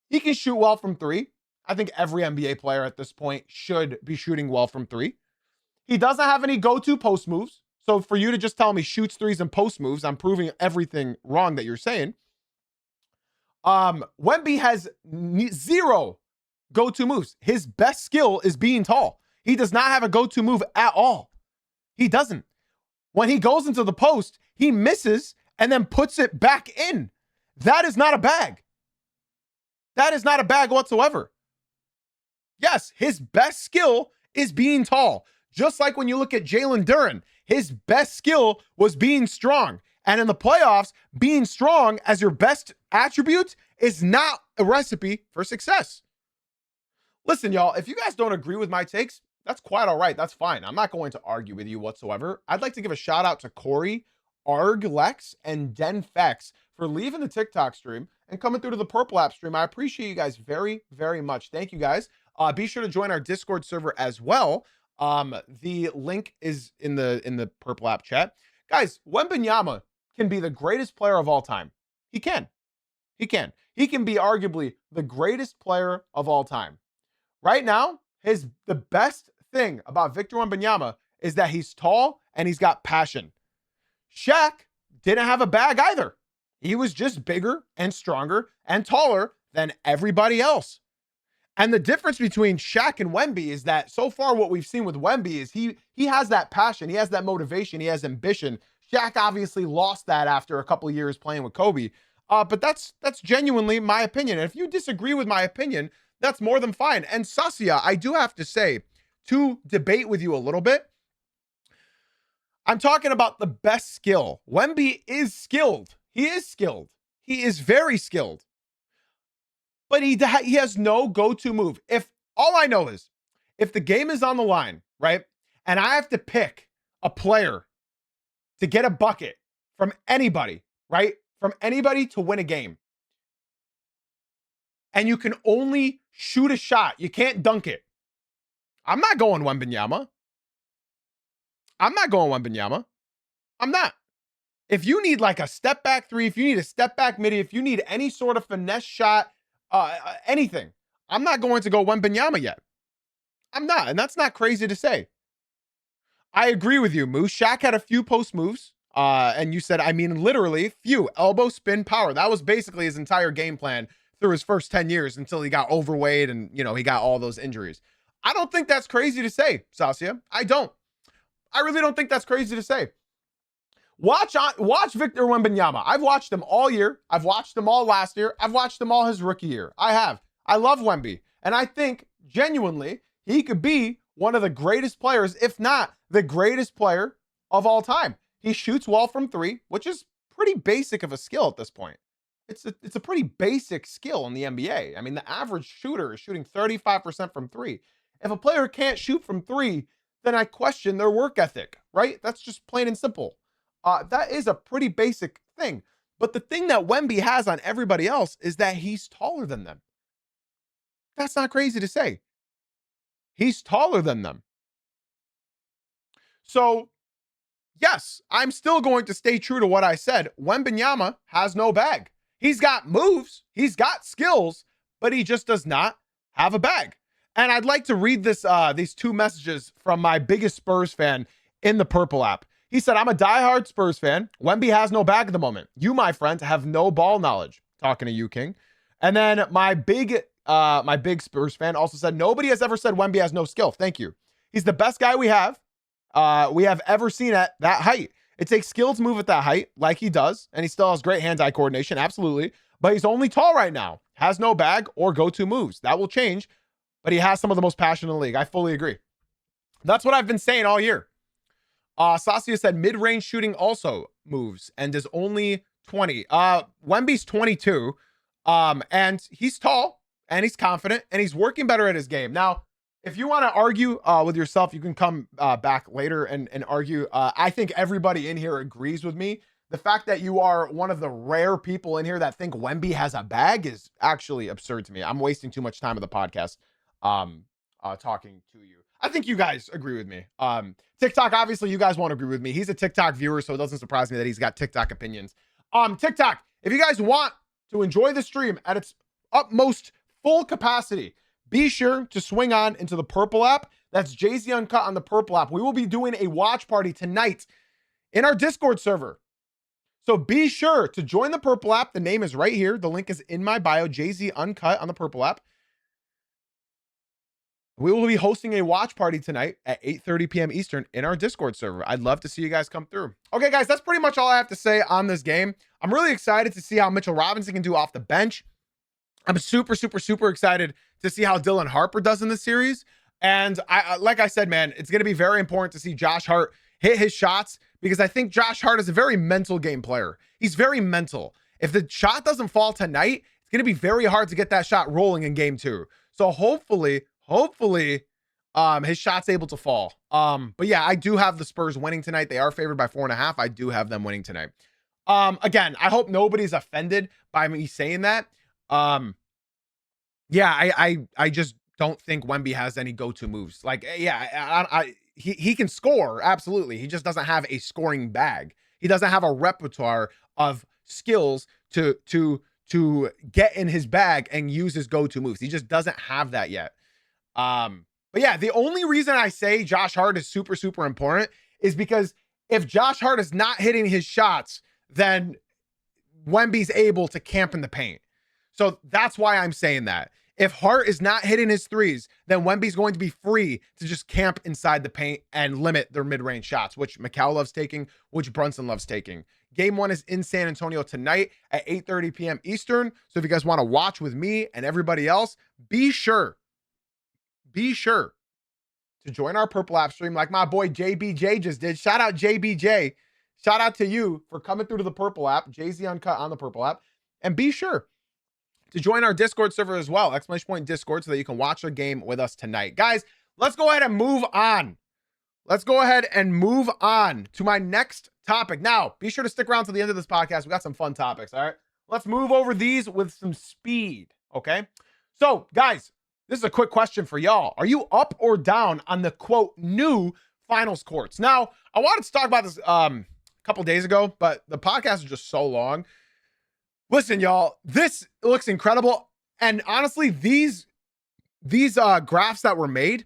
He can shoot well from 3. I think every NBA player at this point should be shooting well from 3. He doesn't have any go-to post moves. So for you to just tell me shoots threes and post moves, I'm proving everything wrong that you're saying. Wemby has 0 go-to moves. His best skill is being tall. He does not have a go-to move at all. He doesn't. When he goes into the post, he misses and then puts it back in. That is not a bag. That is not a bag whatsoever. Yes, his best skill is being tall. Just like when you look at Jalen Duren, his best skill was being strong. And in the playoffs, being strong as your best attribute is not a recipe for success. Listen, y'all, if you guys don't agree with my takes, That's quite all right. That's fine. I'm not going to argue with you whatsoever. I'd like to give a shout out to Corey, Arglex, and Denfex for leaving the TikTok stream and coming through to the Purple App stream. I appreciate you guys very, very much. Thank you guys. Be sure to join our Discord server as well. The link is in the Purple App chat. Guys, Wembanyama can be the greatest player of all time. He can. He can. He can be arguably the greatest player of all time. Right now, the best thing about Victor Wembanyama is that he's tall and he's got passion. Shaq didn't have a bag either. He was just bigger and stronger and taller than everybody else. And the difference between Shaq and Wemby is that so far what we've seen with Wemby is he has that passion, he has that motivation, he has ambition. Shaq obviously lost that after a couple of years playing with Kobe. But that's genuinely my opinion. And if you disagree with my opinion, that's more than fine. And Saskia, I do have to say, to debate with you a little bit, I'm talking about the best skill. Wemby is skilled. He is skilled. He is very skilled. But he has no go-to move. If all I know is, if the game is on the line, right, and I have to pick a player to get a bucket from anybody, right, from anybody to win a game, and you can only shoot a shot, you can't dunk it, I'm not going Wembanyama. I'm not. If you need like a step back three, if you need a step back midi, if you need any sort of finesse shot, anything, I'm not going to go Wembanyama yet. I'm not. And that's not crazy to say. I agree with you, Moose. Shaq had a few post moves. And you said, I mean, literally few. Elbow, spin, power. That was basically his entire game plan through his first 10 years until he got overweight and, he got all those injuries. I don't think that's crazy to say, Saskia. I don't. I really don't think that's crazy to say. Watch Victor Wembanyama. I've watched him all year. I've watched him all last year. I've watched him all his rookie year. I have. I love Wemby. And I think, genuinely, he could be one of the greatest players, if not the greatest player of all time. He shoots well from three, which is pretty basic of a skill at this point. It's a pretty basic skill in the NBA. I mean, the average shooter is shooting 35% from three. If a player can't shoot from three, then I question their work ethic, right? That's just plain and simple. That is a pretty basic thing. But the thing that Wemby has on everybody else is that he's taller than them. That's not crazy to say. He's taller than them. So, yes, I'm still going to stay true to what I said. Wembanyama has no bag. He's got moves, he's got skills, but he just does not have a bag. And I'd like to read these two messages from my biggest Spurs fan in the Purple app. He said, I'm a diehard Spurs fan. Wemby has no bag at the moment. You, my friend, have no ball knowledge. Talking to you, King. And then my big Spurs fan also said, nobody has ever said Wemby has no skill. Thank you. He's the best guy we have ever seen at that height. It takes skill to move at that height, like he does, and he still has great hand-eye coordination, absolutely. But he's only tall right now, has no bag or go-to moves. That will change, but he has some of the most passion in the league. I fully agree. That's what I've been saying all year. Saskia said mid-range shooting also moves and is only 20. Wemby's 22, and he's tall, and he's confident, and he's working better at his game. Now, if you want to argue with yourself, you can come back later and argue. I think everybody in here agrees with me. The fact that you are one of the rare people in here that think Wemby has a bag is actually absurd to me. I'm wasting too much time of the podcast talking to you. I think you guys agree with me. TikTok, obviously, you guys won't agree with me. He's a TikTok viewer, so it doesn't surprise me that he's got TikTok opinions. TikTok, if you guys want to enjoy the stream at its utmost full capacity, be sure to swing on into the Purple app. That's Jay-Z Uncut on the Purple app. We will be doing a watch party tonight in our Discord server. So be sure to join the Purple app. The name is right here. The link is in my bio, Jay-Z Uncut on the Purple app. We will be hosting a watch party tonight at 8:30 p.m. Eastern in our Discord server. I'd love to see you guys come through. Okay, guys, that's pretty much all I have to say on this game. I'm really excited to see how Mitchell Robinson can do off the bench. I'm super, super, super excited to see how Dylan Harper does in the series. And like I said, man, it's going to be very important to see Josh Hart hit his shots because I think Josh Hart is a very mental game player. He's very mental. If the shot doesn't fall tonight, it's going to be very hard to get that shot rolling in game two. So hopefully, His shot's able to fall. But yeah, I do have the Spurs winning tonight. They are favored by 4.5. I do have them winning tonight. Again, I hope nobody's offended by me saying that. Yeah, I just don't think Wemby has any go-to moves. Like, yeah, he can score, absolutely. He just doesn't have a scoring bag. He doesn't have a repertoire of skills to get in his bag and use his go-to moves. He just doesn't have that yet. But yeah, the only reason I say Josh Hart is super, super important is because if Josh Hart is not hitting his shots, then Wemby's able to camp in the paint. So that's why I'm saying that. If Hart is not hitting his threes, then Wemby's going to be free to just camp inside the paint and limit their mid-range shots, which Mikal loves taking, which Brunson loves taking. Game 1 is in San Antonio tonight at 8:30 p.m. Eastern. So if you guys want to watch with me and everybody else, be sure to join our Purple App stream like my boy JBJ just did. Shout out JBJ. Shout out to you for coming through to the Purple App, Jay-Z Uncut on the Purple App. And be sure to join our Discord server as well, !Discord, so that you can watch the game with us tonight. Guys, let's go ahead and move on. Let's go ahead and move on to my next topic. Now, be sure to stick around to the end of this podcast. We got some fun topics, all right? Let's move over these with some speed, okay? So, guys, this is a quick question for y'all. Are you up or down on the, quote, new finals courts? Now, I wanted to talk about this a couple days ago, but the podcast is just so long. Listen, y'all, this looks incredible. And honestly, these graphs that were made,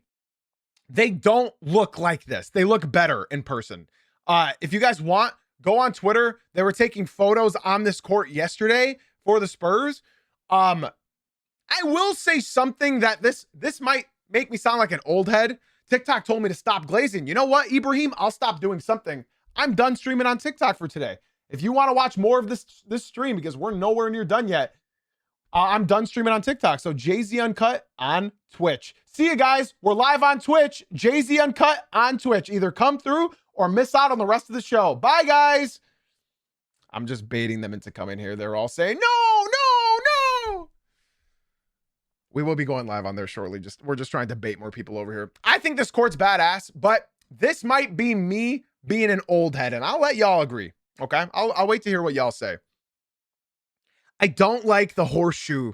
they don't look like this. They look better in person. If you guys want, go on Twitter. They were taking photos on this court yesterday for the Spurs. I will say something that this might make me sound like an old head. TikTok told me to stop glazing. You know what, Ibrahim? I'll stop doing something. I'm done streaming on TikTok for today. If you want to watch more of this stream, because we're nowhere near done yet, I'm done streaming on TikTok. So Jay-Z Uncut on Twitch. See you guys. We're live on Twitch. Jay-Z Uncut on Twitch. Either come through or miss out on the rest of the show. Bye, guys. I'm just baiting them into coming here. They're all saying, no. We will be going live on there shortly. We're just trying to bait more people over here. I think this court's badass, but this might be me being an old head, and I'll let y'all agree. Okay, I'll wait to hear what y'all say. I don't like the horseshoe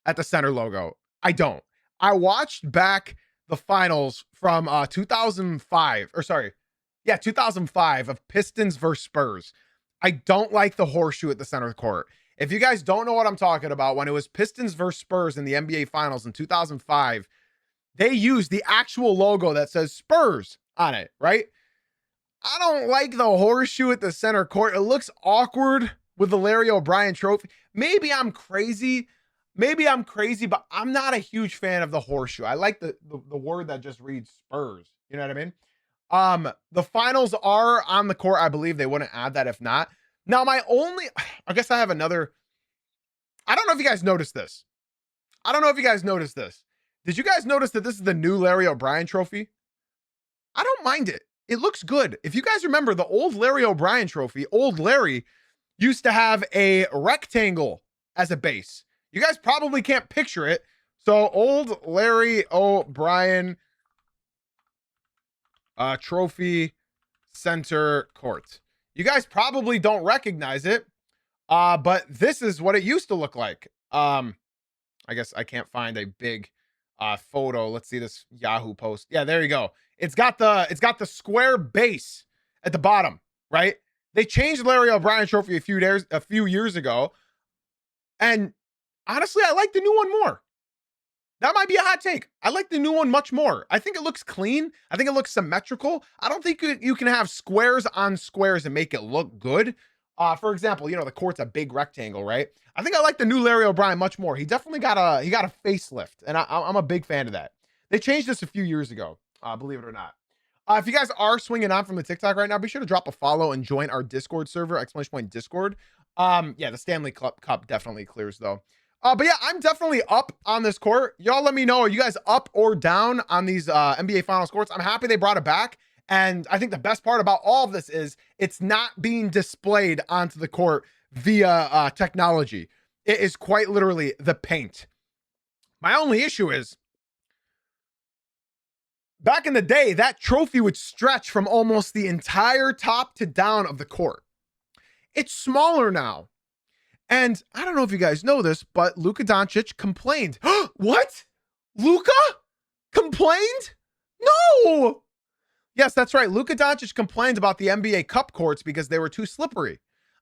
at the center logo. I don't. I watched back the finals from 2005 of Pistons versus Spurs. I don't like the horseshoe at the center of the court. If you guys don't know what I'm talking about, when it was Pistons versus Spurs in the NBA Finals in 2005, they used the actual logo that says Spurs on it, right? I don't like the horseshoe at the center court. It looks awkward with the Larry O'Brien trophy. Maybe I'm crazy, but I'm not a huge fan of the horseshoe. I like the word that just reads Spurs. You know what I mean? The finals are on the court. I believe they wouldn't add that if not. Now, I guess I have another. I don't know if you guys noticed this. Did you guys notice that this is the new Larry O'Brien trophy? I don't mind it. It looks good. If you guys remember the old Larry O'Brien trophy, old Larry used to have a rectangle as a base. You guys probably can't picture it. So old Larry O'Brien trophy center court. You guys probably don't recognize it, but this is what it used to look like. I guess I can't find a big photo. Let's see this Yahoo post. Yeah, there you go. It's got the square base at the bottom, right? They changed Larry O'Brien trophy a few years ago, and honestly, I like the new one more. That might be a hot take. I like the new one much more. I think it looks clean. I think it looks symmetrical. I don't think you can have squares on squares and make it look good. For example, the court's a big rectangle, right? I think I like the new Larry O'Brien much more. He definitely got a facelift, and I'm a big fan of that. They changed this a few years ago, believe it or not. If you guys are swinging on from the TikTok right now, be sure to drop a follow and join our Discord server, !Discord. Yeah, the Stanley Cup definitely clears though. But yeah, I'm definitely up on this court. Y'all let me know, are you guys up or down on these NBA Finals courts? I'm happy they brought it back. And I think the best part about all of this is it's not being displayed onto the court via technology. It is quite literally the paint. My only issue is back in the day, that trophy would stretch from almost the entire top to down of the court. It's smaller now. And I don't know if you guys know this, but Luka Doncic complained. What? Luka complained? No. Yes, that's right. Luka Doncic complained about the NBA Cup courts because they were too slippery.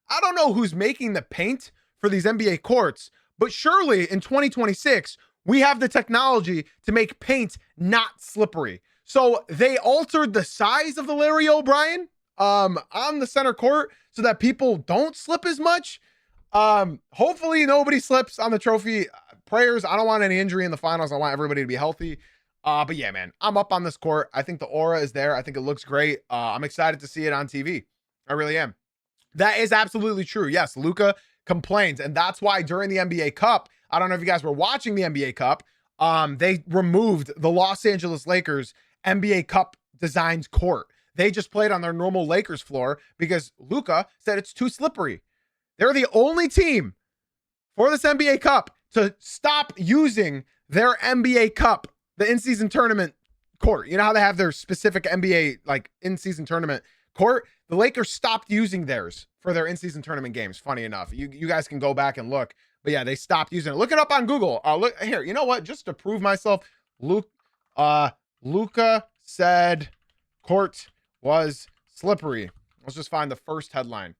I don't know who's making the paint for these NBA courts, but surely in 2026, we have the technology to make paint not slippery. So they altered the size of the Larry O'Brien on the center court so that people don't slip as much. Hopefully nobody slips on the trophy. Prayers. I don't want any injury in the finals. I want everybody to be healthy. But yeah, man, I'm up on this court. I think the aura is there. I think it looks great. I'm excited to see it on TV. I really am. That is absolutely true. Yes, Luka complains. And that's why during the NBA Cup, I don't know if you guys were watching the NBA Cup, they removed the Los Angeles Lakers NBA Cup designed court. They just played on their normal Lakers floor because Luka said it's too slippery. They're the only team for this NBA Cup to stop using their NBA Cup, the in-season tournament court. You know how they have their specific NBA, like, in-season tournament court? The Lakers stopped using theirs for their in-season tournament games, funny enough. You guys can go back and look. But yeah, they stopped using it. Look it up on Google. Look here. You know what? Just to prove myself, Luka said court was slippery. Let's just find the first headline.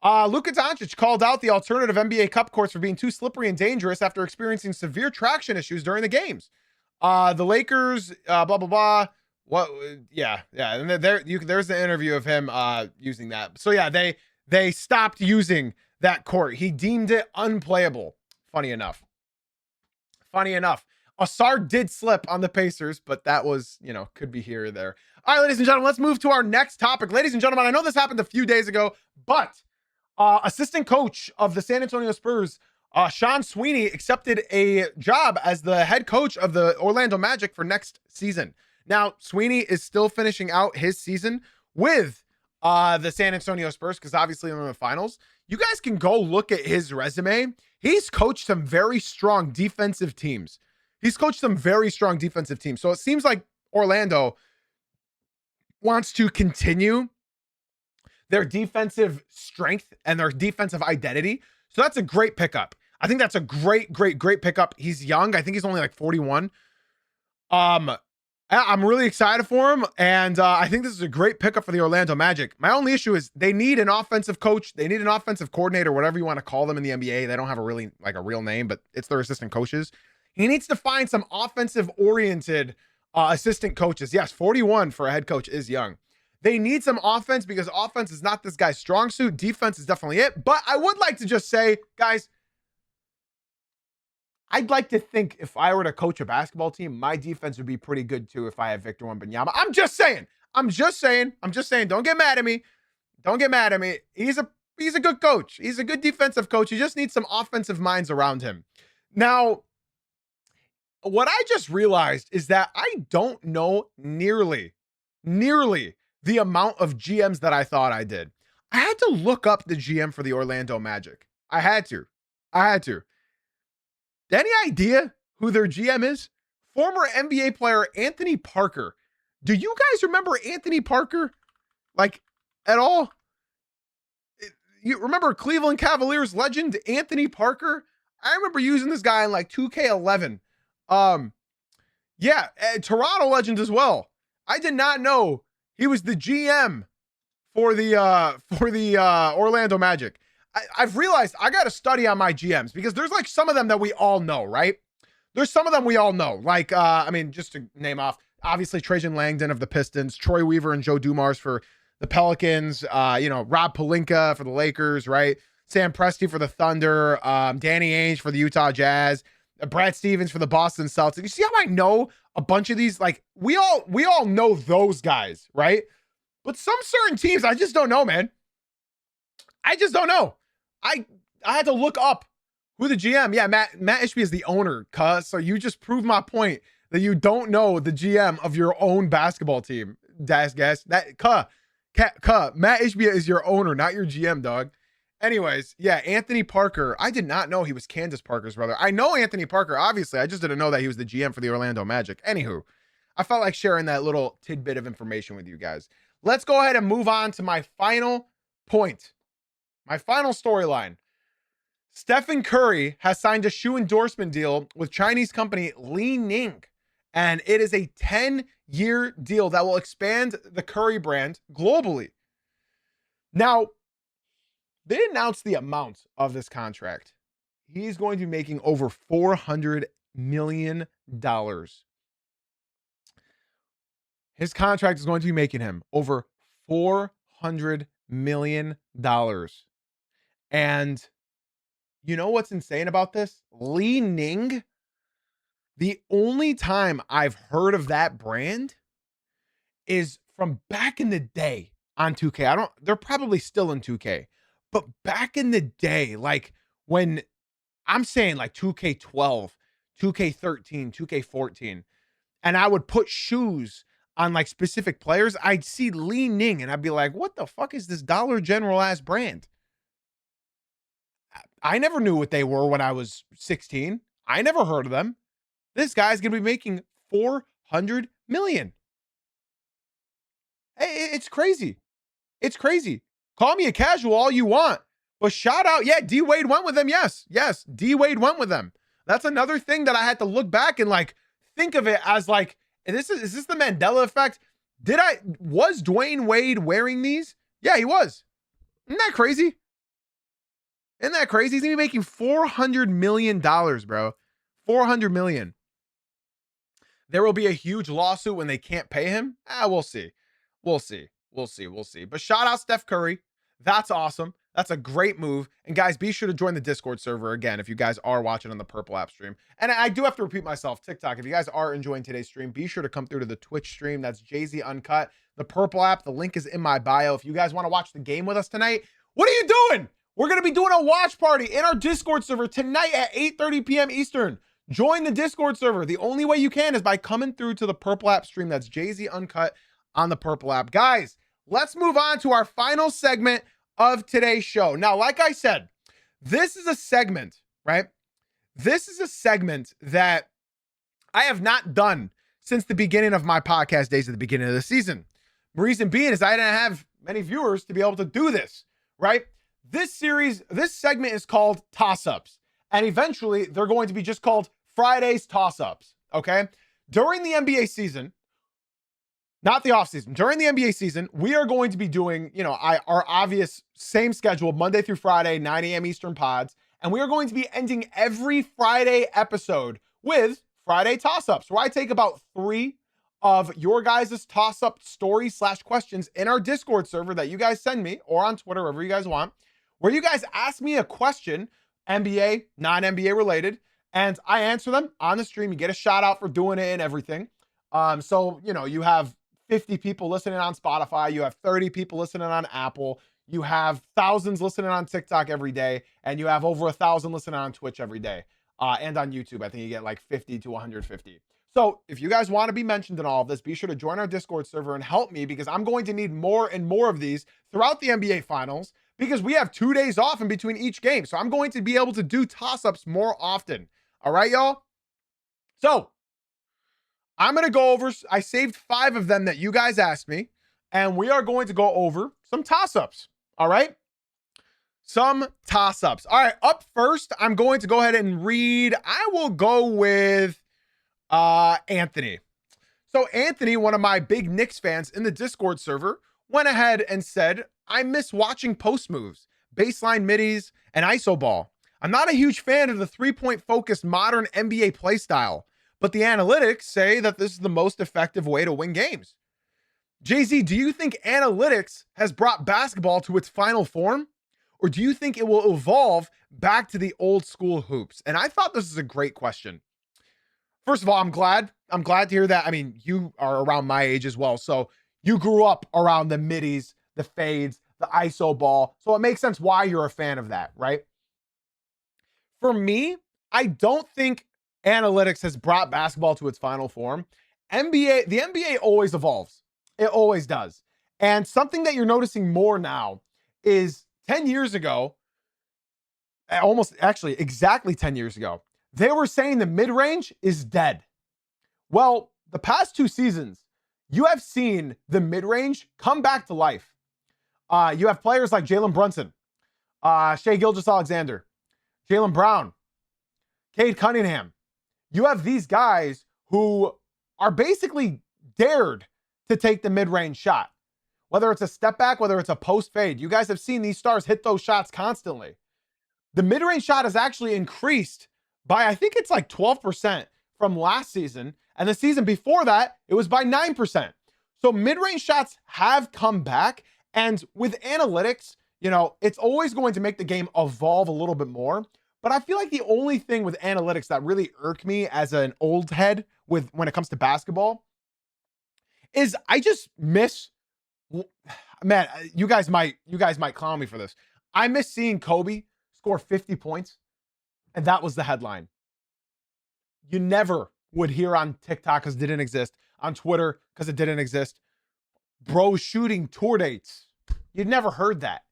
Luka Doncic called out the alternative NBA Cup courts for being too slippery and dangerous after experiencing severe traction issues during the games. The Lakers, blah, blah, blah. What? Yeah. And there's the interview of him using that. So yeah, they stopped using that court. He deemed it unplayable. Funny enough. Asar did slip on the Pacers, but that was, could be here or there. All right, ladies and gentlemen, let's move to our next topic. Ladies and gentlemen, I know this happened a few days ago, but assistant coach of the San Antonio Spurs, Sean Sweeney, accepted a job as the head coach of the Orlando Magic for next season. Now, Sweeney is still finishing out his season with the San Antonio Spurs because obviously they're in the finals. You guys can go look at his resume. He's coached some very strong defensive teams. So it seems like Orlando wants to continue their defensive strength and their defensive identity. So that's a great pickup. I think that's a great pickup. He's young. I think he's only like 41. I'm really excited for him. And I think this is a great pickup for the Orlando Magic. My only issue is they need an offensive coach. They need an offensive coordinator, whatever you want to call them in the NBA. They don't have a real name, but it's their assistant coaches. He needs to find some offensive oriented assistant coaches. Yes, 41 for a head coach is young. They need some offense because offense is not this guy's strong suit. Defense is definitely it. But I would like to just say, guys, I'd like to think if I were to coach a basketball team, my defense would be pretty good too if I had Victor Wembanyama. I'm just saying. Don't get mad at me. He's a good coach. He's a good defensive coach. He just needs some offensive minds around him. Now, what I just realized is that I don't know nearly the amount of GMs that I thought I did. I had to look up the GM for the Orlando Magic. I had to. Any idea who their GM is? Former NBA player Anthony Parker. Do you guys remember Anthony Parker? Like, at all? You remember Cleveland Cavaliers legend Anthony Parker? I remember using this guy in like 2K11. Toronto legend as well. I did not know he was the GM for the Orlando Magic. I've realized I got to study on my GMs because there's like some of them that we all know, right? Like, just to name off, obviously Trajan Langdon of the Pistons, Troy Weaver and Joe Dumars for the Pelicans, Rob Pelinka for the Lakers, right? Sam Presti for the Thunder, Danny Ainge for the Utah Jazz, Brad Stevens for the Boston Celtics. You see how I know a bunch of these? Like, we all know those guys, right? But some certain teams, I just don't know, man. I just don't know. I had to look up who the GM. Yeah, Matt Ishbia is the owner, so you just proved my point that you don't know the GM of your own basketball team. Matt Ishbia is your owner, not your GM, dog. Anyways, yeah, Anthony Parker. I did not know he was Candace Parker's brother. I know Anthony Parker, obviously. I just didn't know that he was the GM for the Orlando Magic. Anywho, I felt like sharing that little tidbit of information with you guys. Let's go ahead and move on to my final point. My final storyline. Stephen Curry has signed a shoe endorsement deal with Chinese company Li Ning, and it is a 10-year deal that will expand the Curry brand globally. Now, they announced the amount of this contract. He's going to be making over $400 million. His contract is going to be making him over $400 million. And you know what's insane about this? Li Ning, the only time I've heard of that brand is from back in the day on 2K. They're probably still in 2K, but back in the day, like when I'm saying like 2K12, 2K13, 2K14, and I would put shoes on like specific players, I'd see Li Ning and I'd be like, what the fuck is this Dollar General ass brand? I never knew what they were when I was 16. I never heard of them. This guy's going to be making $400 million. It's crazy. It's crazy. Call me a casual all you want, but shout out. Yeah, D Wade went with them. Yes. D Wade went with them. That's another thing that I had to look back and like think of it as like, is this the Mandela effect? Was Dwayne Wade wearing these? Yeah, he was. Isn't that crazy? Isn't that crazy? He's gonna be making $400 million, bro. $400 million. There will be a huge lawsuit when they can't pay him. We'll see. We'll see. But shout out Steph Curry. That's awesome. That's a great move. And guys, be sure to join the Discord server again if you guys are watching on the Purple App stream. And I do have to repeat myself, TikTok, if you guys are enjoying today's stream, be sure to come through to the Twitch stream. That's Jay-Z Uncut. The Purple App, the link is in my bio. If you guys want to watch the game with us tonight, what are you doing? We're going to be doing a watch party in our Discord server tonight at 8:30 p.m. Eastern. Join the Discord server. The only way you can is by coming through to the Purple App stream. That's Jay-Z Uncut on the Purple App. Guys, let's move on to our final segment of today's show. Now, like I said, this is a segment, right? This is a segment that I have not done since the beginning of my podcast days at the beginning of the season. The reason being is I didn't have many viewers to be able to do this, right? This segment is called Toss-Ups, and eventually they're going to be just called Friday's Toss-Ups, okay? During the NBA season, not the offseason, during the NBA season, we are going to be doing, our obvious same schedule, Monday through Friday, 9 a.m. Eastern pods, and we are going to be ending every Friday episode with Friday Toss-Ups, where I take about 3 of your guys' toss-up stories / questions in our Discord server that you guys send me, or on Twitter, wherever you guys want, where you guys ask me a question, NBA, non-NBA related, and I answer them on the stream. You get a shout out for doing it and everything. So, you have 50 people listening on Spotify. You have 30 people listening on Apple. You have thousands listening on TikTok every day. And you have over 1,000 listening on Twitch every day. And on YouTube, I think you get like 50 to 150. So if you guys want to be mentioned in all of this, be sure to join our Discord server and help me, because I'm going to need more and more of these throughout the NBA Finals, because we have 2 days off in between each game. So I'm going to be able to do toss-ups more often. All right, y'all? So I'm going to go over, I saved 5 of them that you guys asked me, and we are going to go over some toss-ups. All right? Some toss-ups. All right, up first, I'm going to go ahead and read. I will go with Anthony. So Anthony, one of my big Knicks fans in the Discord server, went ahead and said, I miss watching post moves, baseline middies, and iso ball. I'm not a huge fan of the 3-point focused modern NBA play style, but the analytics say that this is the most effective way to win games. Jay-Z, do you think analytics has brought basketball to its final form? Or do you think it will evolve back to the old school hoops? And I thought this is a great question. First of all, I'm glad to hear that. I mean, you are around my age as well. So you grew up around the middies, the fades, the iso ball. So it makes sense why you're a fan of that, right? For me, I don't think analytics has brought basketball to its final form. The NBA always evolves. It always does. And something that you're noticing more now is 10 years ago, exactly 10 years ago, they were saying the mid-range is dead. Well, the past 2 seasons, you have seen the mid-range come back to life. You have players like Jalen Brunson, Shai Gilgeous-Alexander, Jaylen Brown, Cade Cunningham. You have these guys who are basically dared to take the mid-range shot. Whether it's a step back, whether it's a post fade. You guys have seen these stars hit those shots constantly. The mid-range shot has actually increased by, I think it's like 12% from last season. And the season before that, it was by 9%. So mid-range shots have come back. And with analytics, you know, it's always going to make the game evolve a little bit more. But I feel like the only thing with analytics that really irk me as an old head when it comes to basketball is I just miss, man, you guys might clown me for this. I miss seeing Kobe score 50 points, and that was the headline. You never would hear on TikTok because it didn't exist, on Twitter because it didn't exist, bro shooting tour dates. You'd never heard that.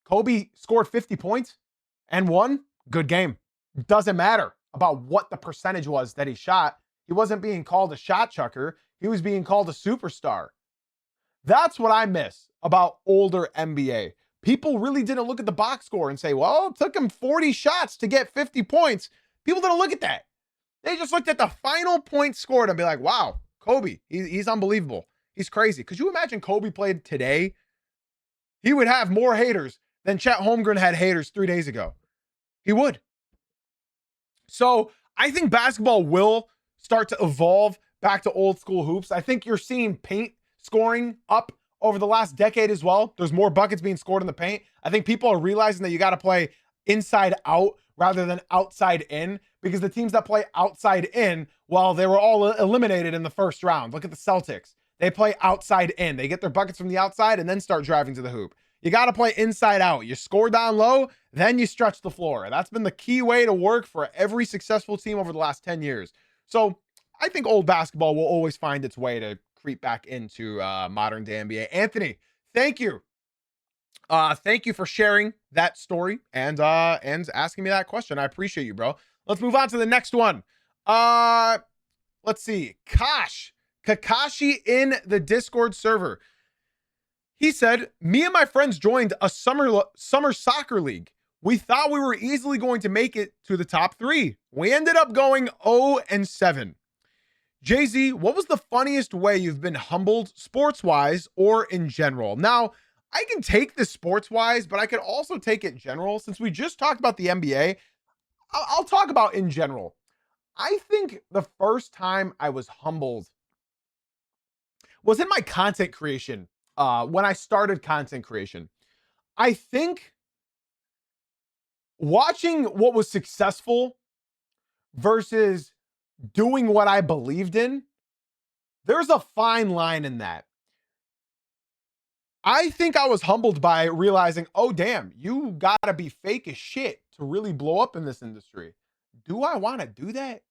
Kobe scored 50 points and won. Good game. Doesn't matter about what the percentage was that he shot. He wasn't being called a shot chucker. He was being called a superstar. That's what I miss about older NBA. People really didn't look at the box score and say, well, it took him 40 shots to get 50 points. People didn't look at that. They just looked at the final point scored and be like, wow, Kobe, he's unbelievable. He's crazy. Could you imagine Kobe played today? He would have more haters than Chet Holmgren had haters 3 days ago. He would. So I think basketball will start to evolve back to old school hoops. I think you're seeing paint scoring up over the last decade as well. There's more buckets being scored in the paint. I think people are realizing that you got to play inside out rather than outside in, because the teams that play outside in, well, they were all eliminated in the first round. Look at the Celtics. They play outside in. They get their buckets from the outside and then start driving to the hoop. You got to play inside out. You score down low, then you stretch the floor. That's been the key way to work for every successful team over the last 10 years. So I think old basketball will always find its way to creep back into modern day NBA. Anthony, thank you. Thank you for sharing that story and asking me that question. I appreciate you, bro. Let's move on to the next one. Let's see. Kakashi in the Discord server. He said, me and my friends joined a summer soccer league. We thought we were easily going to make it to the top 3. We ended up going 0-7. Jay-Z, what was the funniest way you've been humbled sports-wise or in general? Now, I can take this sports-wise, but I could also take it general. Since we just talked about the NBA, I'll talk about in general. I think the first time I was humbled was in my content creation. When I started content creation, I think watching what was successful versus doing what I believed in, there's a fine line in that. I think I was humbled by realizing, oh, damn, you gotta be fake as shit to really blow up in this industry. Do I want to do that?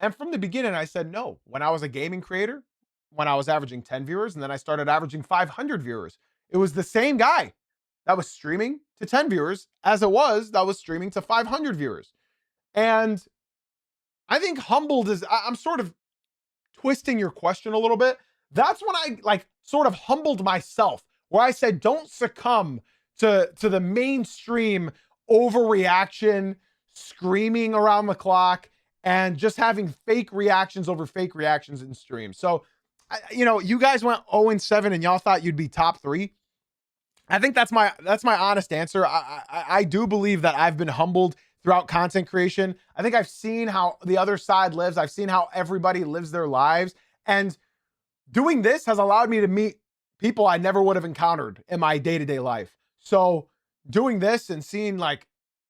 And from the beginning, I said no. When I was a gaming creator, when I was averaging 10 viewers, and then I started averaging 500 viewers, it was the same guy that was streaming to 10 viewers as it was that was streaming to 500 viewers. And I think humbled is, I'm sort of twisting your question a little bit. That's when I sort of humbled myself, where I said, don't succumb to the mainstream overreaction, screaming around the clock, and just having fake reactions over fake reactions in streams. So, you guys went 0-7 and y'all thought you'd be top 3. I think that's my honest answer. I do believe that I've been humbled throughout content creation. I think I've seen how the other side lives. I've seen how everybody lives their lives. And doing this has allowed me to meet people I never would have encountered in my day-to-day life. So doing this and seeing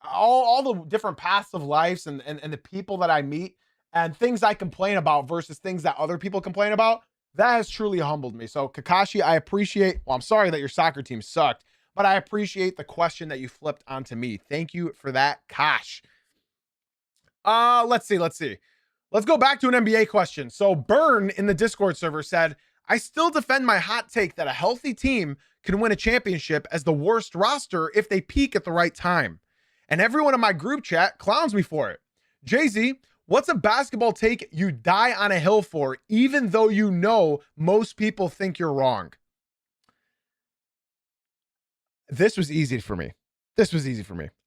all the different paths of lives and the people that I meet and things I complain about versus things that other people complain about, that has truly humbled me. So Kakashi, I appreciate, I'm sorry that your soccer team sucked, but I appreciate the question that you flipped onto me. Thank you for that, Kosh. Let's see. Let's go back to an NBA question. So Burn in the Discord server said, I still defend my hot take that a healthy team can win a championship as the worst roster if they peak at the right time. And everyone in my group chat clowns me for it. Jay-Z, What's a basketball take you die on a hill for, even though you know most people think you're wrong? This was easy for me.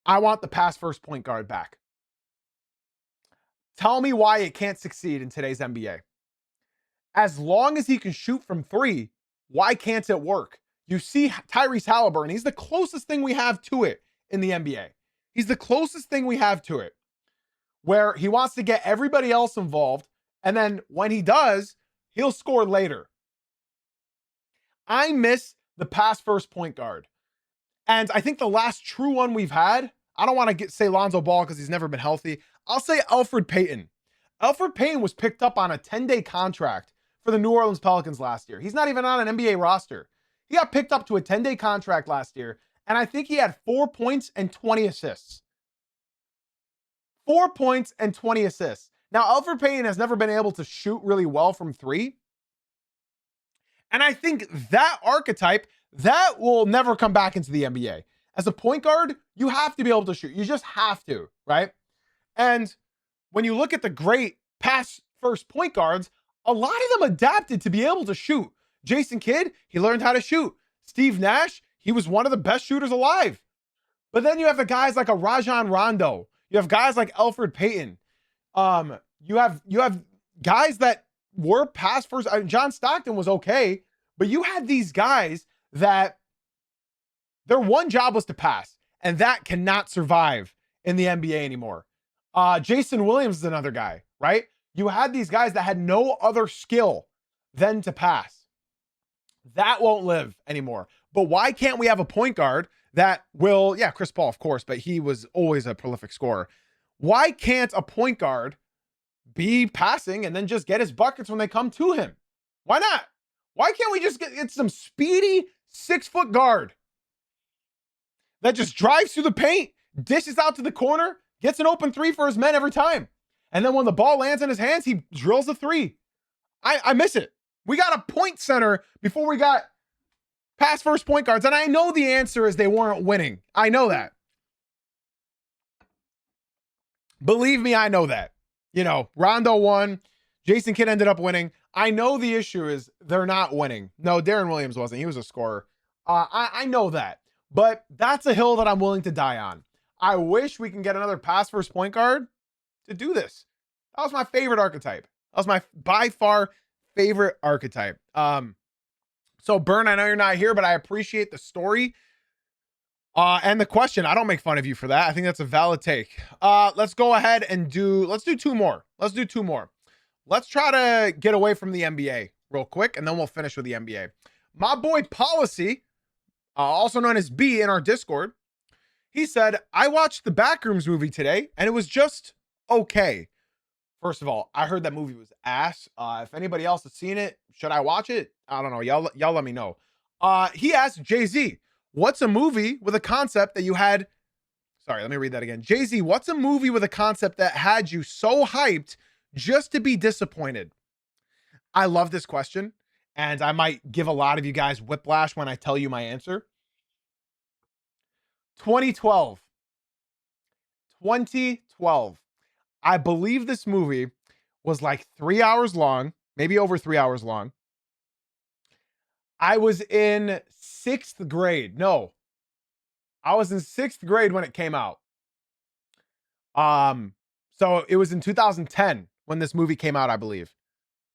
I want the pass first point guard back. Tell me why it can't succeed in today's NBA. As long as he can shoot from three, why can't it work? You see Tyrese Halliburton, he's the closest thing we have to it in the NBA. He's the closest thing we have to it, where he wants to get everybody else involved, and then when he does, he'll score later. I miss the pass first point guard. And I think the last true one we've had, I don't want to say Lonzo Ball because he's never been healthy. I'll say Elfrid Payton. Elfrid Payton was picked up on a 10-day contract for the New Orleans Pelicans last year. He's not even on an NBA roster. He got picked up to a 10-day contract last year, and I think he had 4 points and 20 assists. 4 points and 20 assists. Now, Elfrid Payton has never been able to shoot really well from three. And I think that archetype, that will never come back into the NBA. As a point guard, you have to be able to shoot. You just have to, right? And when you look at the great pass first point guards, a lot of them adapted to be able to shoot. Jason Kidd, he learned how to shoot. Steve Nash, he was one of the best shooters alive. But then you have the guys like a Rajon Rondo. You have guys like Elfrid Payton. You have guys that were pass first. John Stockton was okay, but you had these guys that their one job was to pass, and that cannot survive in the NBA anymore. Jason Williams is another guy, right? You had these guys that had no other skill than to pass. That won't live anymore. But why can't we have a point guard that will, yeah, Chris Paul, of course, but he was always a prolific scorer. Why can't a point guard be passing and then just get his buckets when they come to him? Why not? Why can't we just get some speedy 6-foot guard that just drives through the paint, dishes out to the corner, gets an open three for his men every time? And then when the ball lands in his hands, he drills the three. I miss it. We got a point center before we got pass first point guards. And I know the answer is they weren't winning. I know that. Believe me, I know that. You know, Rondo won. Jason Kidd ended up winning. I know the issue is they're not winning. No, Darren Williams wasn't. He was a scorer. I know that. But that's a hill that I'm willing to die on. I wish we can get another pass first point guard to do this. That was my favorite archetype. That was my by far favorite archetype. So Burn, I know you're not here, but I appreciate the story. And the question. I don't make fun of you for that. I think that's a valid take. Let's go ahead and let's do two more. Let's try to get away from the NBA real quick, and then we'll finish with the NBA. My boy Policy, also known as B in our Discord, he said, I watched the Backrooms movie today, and it was just okay. First of all, I heard that movie was ass. If anybody else has seen it, should I watch it? I don't know. Y'all let me know. He asked Jay-Z, what's a movie with a concept that you had... Sorry, let me read that again. Jay-Z, what's a movie with a concept that had you so hyped just to be disappointed? I love this question, and I might give a lot of you guys whiplash when I tell you my answer. 2012. I believe this movie was like 3 hours long, maybe over 3 hours long. I was in 6th grade. No, I was in 6th grade when it came out. So it was in 2010 when this movie came out, I believe.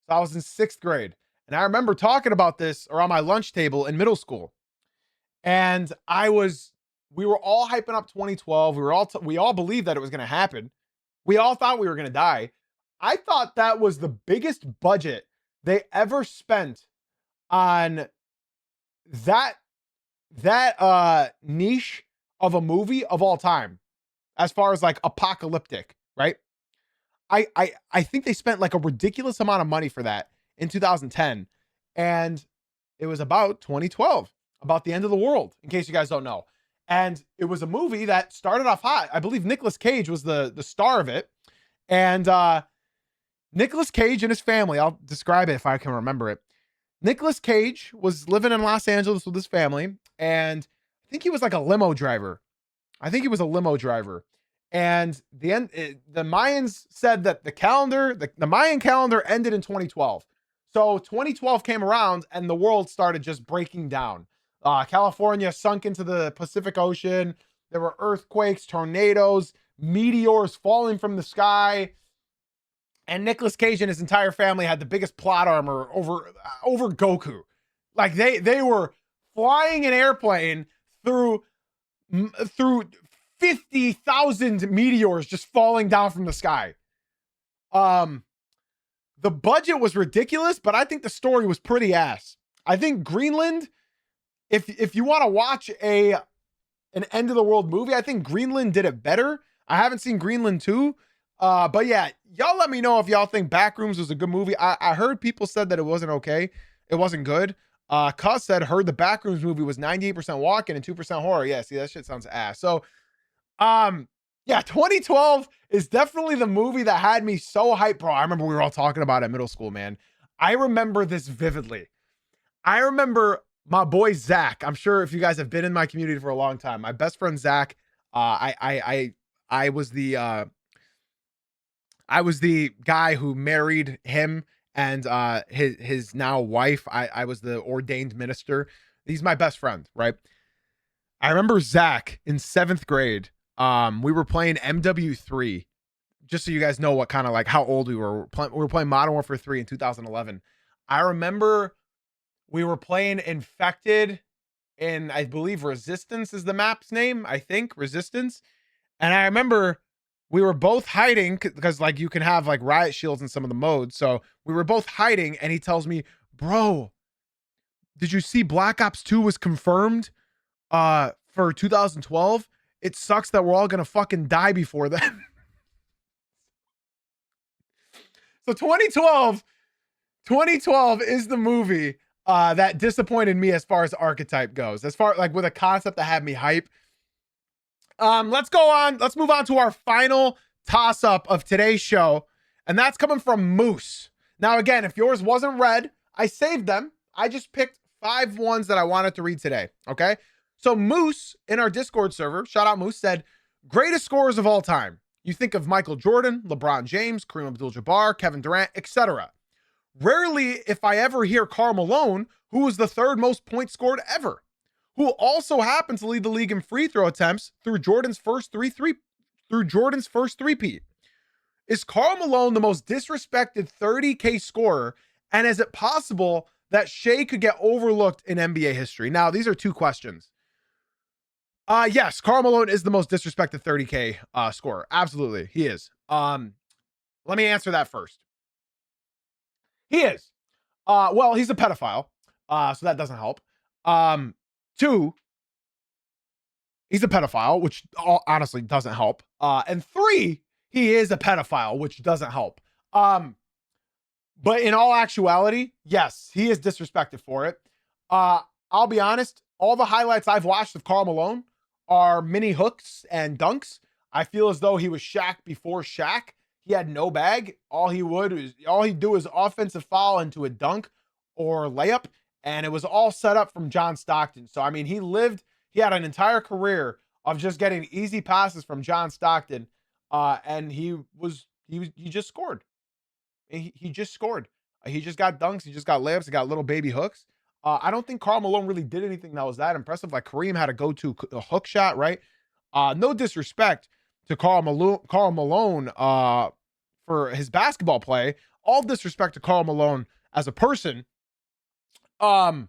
So I was in 6th grade. And I remember talking about this around my lunch table in middle school. And we were all hyping up 2012. We all believed that it was going to happen. We all thought we were going to die. I thought that was the biggest budget they ever spent on that niche of a movie of all time, as far as like apocalyptic, right? I think they spent like a ridiculous amount of money for that in 2010, and it was about 2012, about the end of the world, in case you guys don't know. And it was a movie that started off hot. I believe Nicolas Cage was the star of it. And Nicolas Cage and his family, I'll describe it if I can remember it. Nicolas Cage was living in Los Angeles with his family, and I think he was like a limo driver. And the Mayans said that the Mayan calendar ended in 2012. So 2012 came around and the world started just breaking down. California sunk into the Pacific Ocean. There were earthquakes, tornadoes, meteors falling from the sky. And Nicolas Cage and his entire family had the biggest plot armor over Goku. Like they were flying an airplane through 50,000 meteors just falling down from the sky. The budget was ridiculous, but I think the story was pretty ass. I think Greenland, if you want to watch an end of the world movie, I think Greenland did it better. I haven't seen Greenland 2. But yeah, y'all let me know if y'all think Backrooms was a good movie. I heard people said that it wasn't okay. It wasn't good. Cuss said heard the Backrooms movie was 98% walking and 2% horror. Yeah, see, that shit sounds ass. So, yeah, 2012 is definitely the movie that had me so hyped, bro. I remember we were all talking about it in middle school, man. I remember this vividly. I remember my boy Zach. I'm sure if you guys have been in my community for a long time, my best friend Zach. I was the guy who married him and his now wife. I was the ordained minister. He's my best friend, right? I remember Zach in 7th grade. We were playing MW3. Just so you guys know what kind of like how old we were. We were playing Modern Warfare 3 in 2011. I remember we were playing Infected in, I believe, Resistance is the map's name. I think Resistance. And I remember we were both hiding because like you can have like riot shields in some of the modes. So we were both hiding and he tells me, bro, did you see Black Ops 2 was confirmed for 2012? It sucks that we're all going to fucking die before then. So 2012 is the movie that disappointed me as far as archetype goes. As far like with a concept that had me hype. Let's go on. Let's move on to our final toss-up of today's show. And that's coming from Moose. Now, again, if yours wasn't read, I saved them. I just picked 5 ones that I wanted to read today. Okay. So Moose in our Discord server, shout out Moose, said, greatest scorers of all time. You think of Michael Jordan, LeBron James, Kareem Abdul-Jabbar, Kevin Durant, etc. Rarely, if I ever hear Karl Malone, who was the 3rd most points scored ever, who also happened to lead the league in free throw attempts through Jordan's first three-peat. Is Karl Malone the most disrespected 30K scorer? And is it possible that Shea could get overlooked in NBA history? Now, these are 2 questions. Yes, Karl Malone is the most disrespected 30K scorer. Absolutely, he is. Let me answer that first. He is. Well, he's a pedophile, so that doesn't help. 2, he's a pedophile, which honestly doesn't help. And 3, he is a pedophile, which doesn't help. But in all actuality, yes, he is disrespected for it. I'll be honest, all the highlights I've watched of Karl Malone are mini hooks and dunks. I feel as though he was Shaq before Shaq. He had no bag. All he'd do is offensive foul into a dunk or layup. And it was all set up from John Stockton. So, I mean, he had an entire career of just getting easy passes from John Stockton. And he just scored. He just scored. He just got dunks. He just got layups. He got little baby hooks. I don't think Karl Malone really did anything that was that impressive. Like Kareem had a go-to hook shot, right? No disrespect to Karl Malone for his basketball play. All disrespect to Karl Malone as a person. But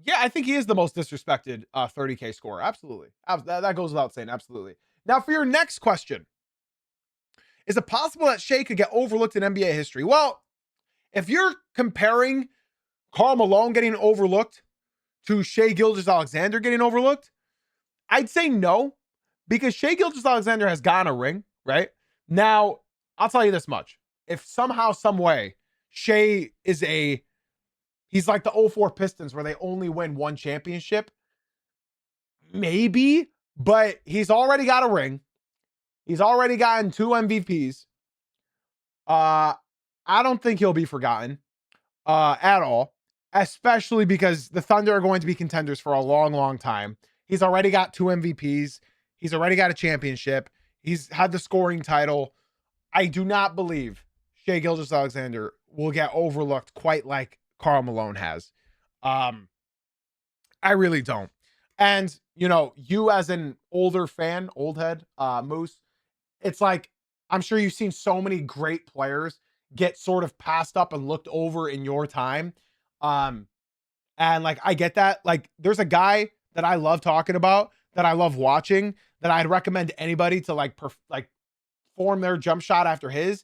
yeah, I think he is the most disrespected 30K scorer. Absolutely. That goes without saying. Absolutely. Now, for your next question, is it possible that Shea could get overlooked in NBA history? Well, if you're comparing Karl Malone getting overlooked to Shea Gilgeous-Alexander getting overlooked, I'd say no, because Shea Gilgeous-Alexander has gotten a ring, right? Now, I'll tell you this much. If somehow, some way, Shea he's like the 04 Pistons where they only win 1 championship, maybe, but he's already got a ring. He's already gotten 2 MVPs. I don't think he'll be forgotten at all, especially because the Thunder are going to be contenders for a long, long time. He's already got 2 MVPs. He's already got a championship. He's had the scoring title. I do not believe Shai Gilgeous-Alexander will get overlooked quite like Karl Malone has. I really don't. And, you as an older fan, old head, Moose, it's like, I'm sure you've seen so many great players get sort of passed up and looked over in your time. And like, I get that. Like, there's a guy that I love talking about, that I love watching, that I'd recommend anybody to like form their jump shot after his.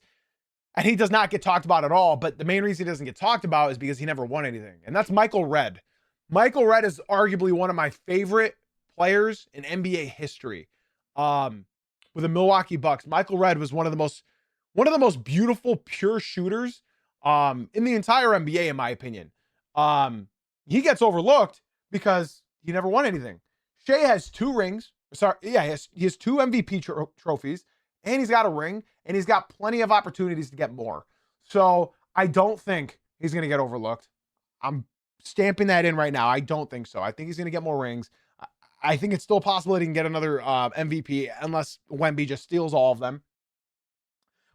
And he does not get talked about at all. But the main reason he doesn't get talked about is because he never won anything. And that's Michael Redd. Michael Redd is arguably one of my favorite players in NBA history. With the Milwaukee Bucks, Michael Redd was one of the most beautiful pure shooters in the entire NBA, in my opinion. He gets overlooked because he never won anything. Shai has 2 rings. Sorry, yeah, he has 2 MVP trophies, and he's got a ring, and he's got plenty of opportunities to get more. So I don't think he's going to get overlooked. I'm stamping that in right now. I don't think so. I think he's going to get more rings. I think it's still possible he can get another MVP unless Wemby just steals all of them.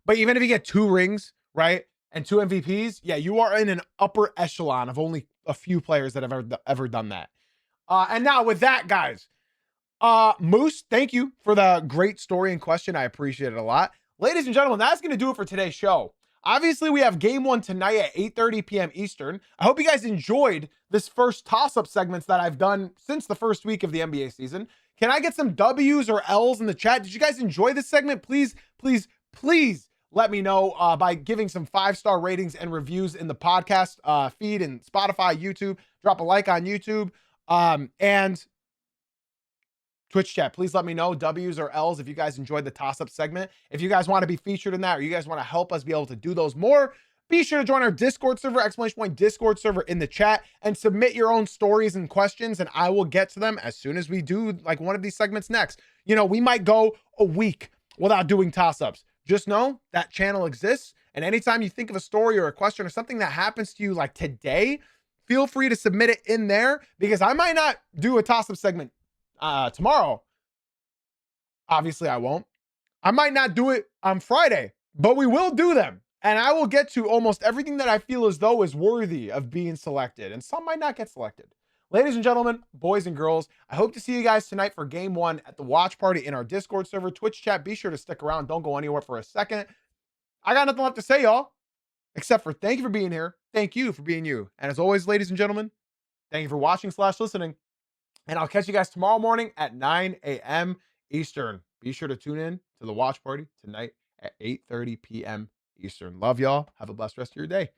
But even if you get 2 rings, right, and 2 MVPs, yeah, you are in an upper echelon of only a few players that have ever done that. And now with that, guys, Moose, thank you for the great story and question. I appreciate it a lot. Ladies and gentlemen, that's going to do it for today's show. Obviously, we have game 1 tonight at 8:30 p.m. Eastern. I hope you guys enjoyed this first toss-up segments that I've done since the first week of the NBA season. Can I get some W's or L's in the chat? Did you guys enjoy this segment? Please, please, please let me know by giving some 5-star ratings and reviews in the podcast feed and Spotify, YouTube. Drop a like on YouTube. And Twitch chat, please let me know W's or L's if you guys enjoyed the toss-up segment. If you guys want to be featured in that, or you guys want to help us be able to do those more, be sure to join our Discord server, Discord server in the chat, and submit your own stories and questions, and I will get to them as soon as we do like one of these segments next. We might go a week without doing toss-ups. Just know that channel exists, and anytime you think of a story or a question or something that happens to you like today, feel free to submit it in there, because I might not do a toss-up segment tomorrow. Obviously I won't. I might not do it on Friday, but we will do them. And I will get to almost everything that I feel as though is worthy of being selected. And some might not get selected. Ladies and gentlemen, boys and girls, I hope to see you guys tonight for game 1 at the watch party in our Discord server. Twitch chat, be sure to stick around. Don't go anywhere for a second. I got nothing left to say, y'all, except for thank you for being here. Thank you for being you. And as always, ladies and gentlemen, thank you for watching / listening. And I'll catch you guys tomorrow morning at 9 a.m. Eastern. Be sure to tune in to the watch party tonight at 8:30 p.m. Eastern. Love y'all. Have a blessed rest of your day.